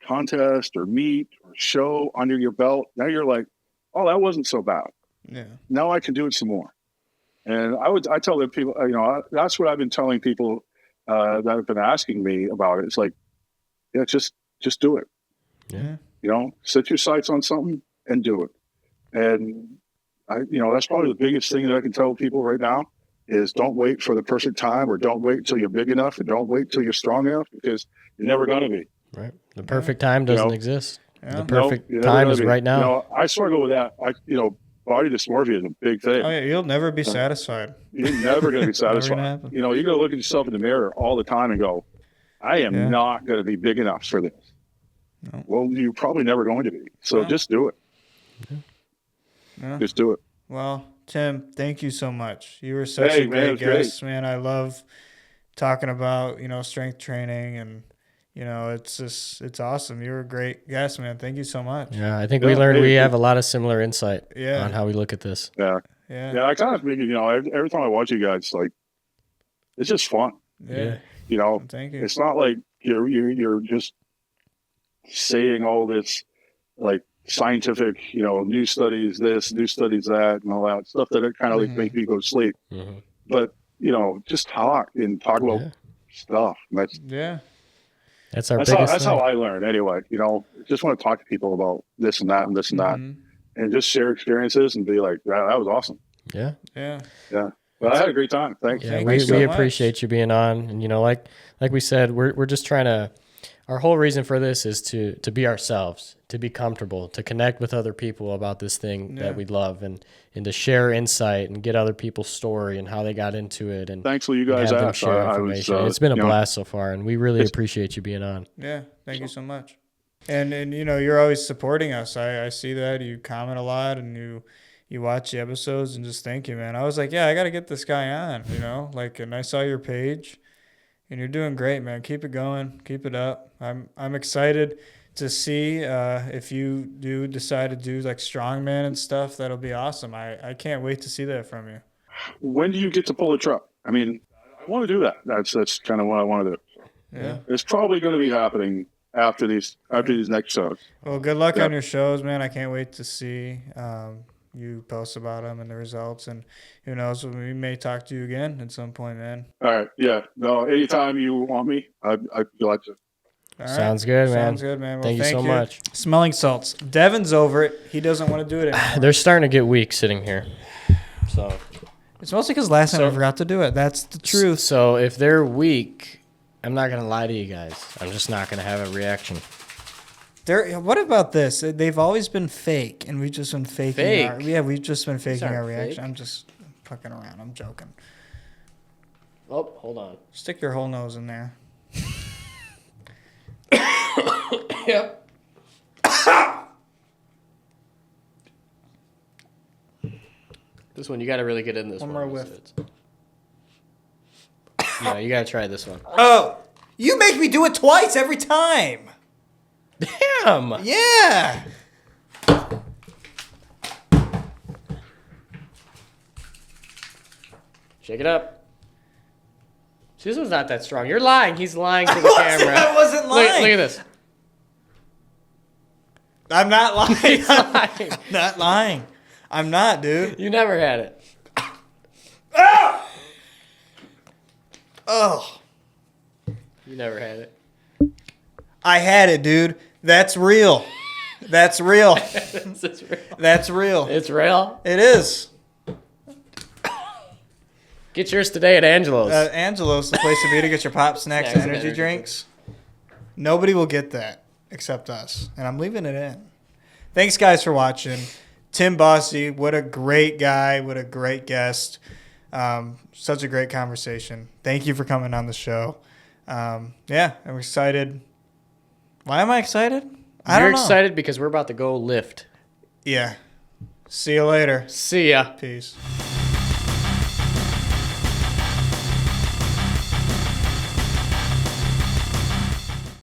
contest or meet or show under your belt, now you're like, oh, that wasn't so bad. Yeah. Now I can do it some more. And I tell the people, you know, that's what I've been telling people that have been asking me about it. It's like, just do it. Yeah. You know, set your sights on something and do it. And that's probably the biggest thing that I can tell people right now is don't wait for the perfect time, or don't wait till you're big enough, and don't wait till you're strong enough, because you're never going to be. Right. The perfect time doesn't exist. Yeah. The perfect time is right now. You know, I struggle with that. Body dysmorphia is a big thing. Oh yeah, you'll never be satisfied. You're never going to be satisfied. You know, you're going to look at yourself in the mirror all the time and go, I am not going to be big enough for this. No. Well, you're probably never going to be. So just do it. Yeah. Just do it. Well, Tim, thank you so much. You were such a great guest, man. I love talking about, strength training, and, it's awesome. You're a great guest, man. Thank you so much. Yeah, I think we learned we have a lot of similar insight on how we look at this. Yeah. Yeah, I kind of think, every time I watch you guys, like, it's just fun. Yeah. Thank you. It's not like you're just saying all this, like, scientific, new studies this, new studies that, and all that stuff that kind of like make me go to sleep. But, just talk about stuff. That's our biggest That's how I learn anyway. Just want to talk to people about this and that and this and that, and just share experiences and be like, that was awesome. Yeah. But I had a great time. Thanks. Yeah, we appreciate you being on. And, like we said, we're just trying to, our whole reason for this is to be ourselves, to be comfortable, to connect with other people about this thing that we love, and to share insight and get other people's story and how they got into it. And thanks for you guys have them share information. It's been a blast so far, and we really appreciate you being on. Yeah, thank you so much. And you're always supporting us. I see that. You comment a lot, and you watch the episodes, and just thank you, man. I was like, I got to get this guy on, and I saw your page. And you're doing great, man. Keep it going. Keep it up. I'm excited to see if you do decide to do like strongman and stuff. That'll be awesome. I can't wait to see that from you. When do you get to pull the truck? I mean, I want to do that. That's kind of what I want to do. Yeah. It's probably going to be happening after these next shows. Well, good luck on your shows, man. I can't wait to see you post about them and the results, and who knows, we may talk to you again at some point, man. All right. Yeah. No, anytime you want me, I'd be glad to. All right. Sounds good, man. Sounds good, man. Well, thank you so much. Smelling salts. Devin's over it. He doesn't want to do it anymore. They're starting to get weak sitting here. So it's mostly because last time I forgot to do it. That's the truth. So if they're weak, I'm not going to lie to you guys. I'm just not going to have a reaction. What about this? They've always been fake, and we've just been faking. We've just been faking our reaction. Fake. I'm just fucking around. I'm joking. Oh, hold on. Stick your whole nose in there. Yep. This one, you got to really get in this one. One more whiff. No, you got to try this one. Oh, you make me do it twice every time. Damn. Yeah. Shake it up. See, this one's not that strong. You're lying. He's lying to the camera. I wasn't lying. Look at this. I'm not lying. He's lying. I'm not lying. I'm not, dude. You never had it. Oh. You never had it. I had it, dude. That's real. That's real. This is real. That's real. It's real. It is. Get yours today at Angelo's. Angelo's, the place to be to get your pop snacks and energy drinks. Nobody will get that except us. And I'm leaving it in. Thanks, guys, for watching. Tim Bossie, what a great guy. What a great guest. Such a great conversation. Thank you for coming on the show. Yeah, I'm excited. Why am I excited? I don't know. You're excited because we're about to go lift. Yeah. See you later. See ya. Peace.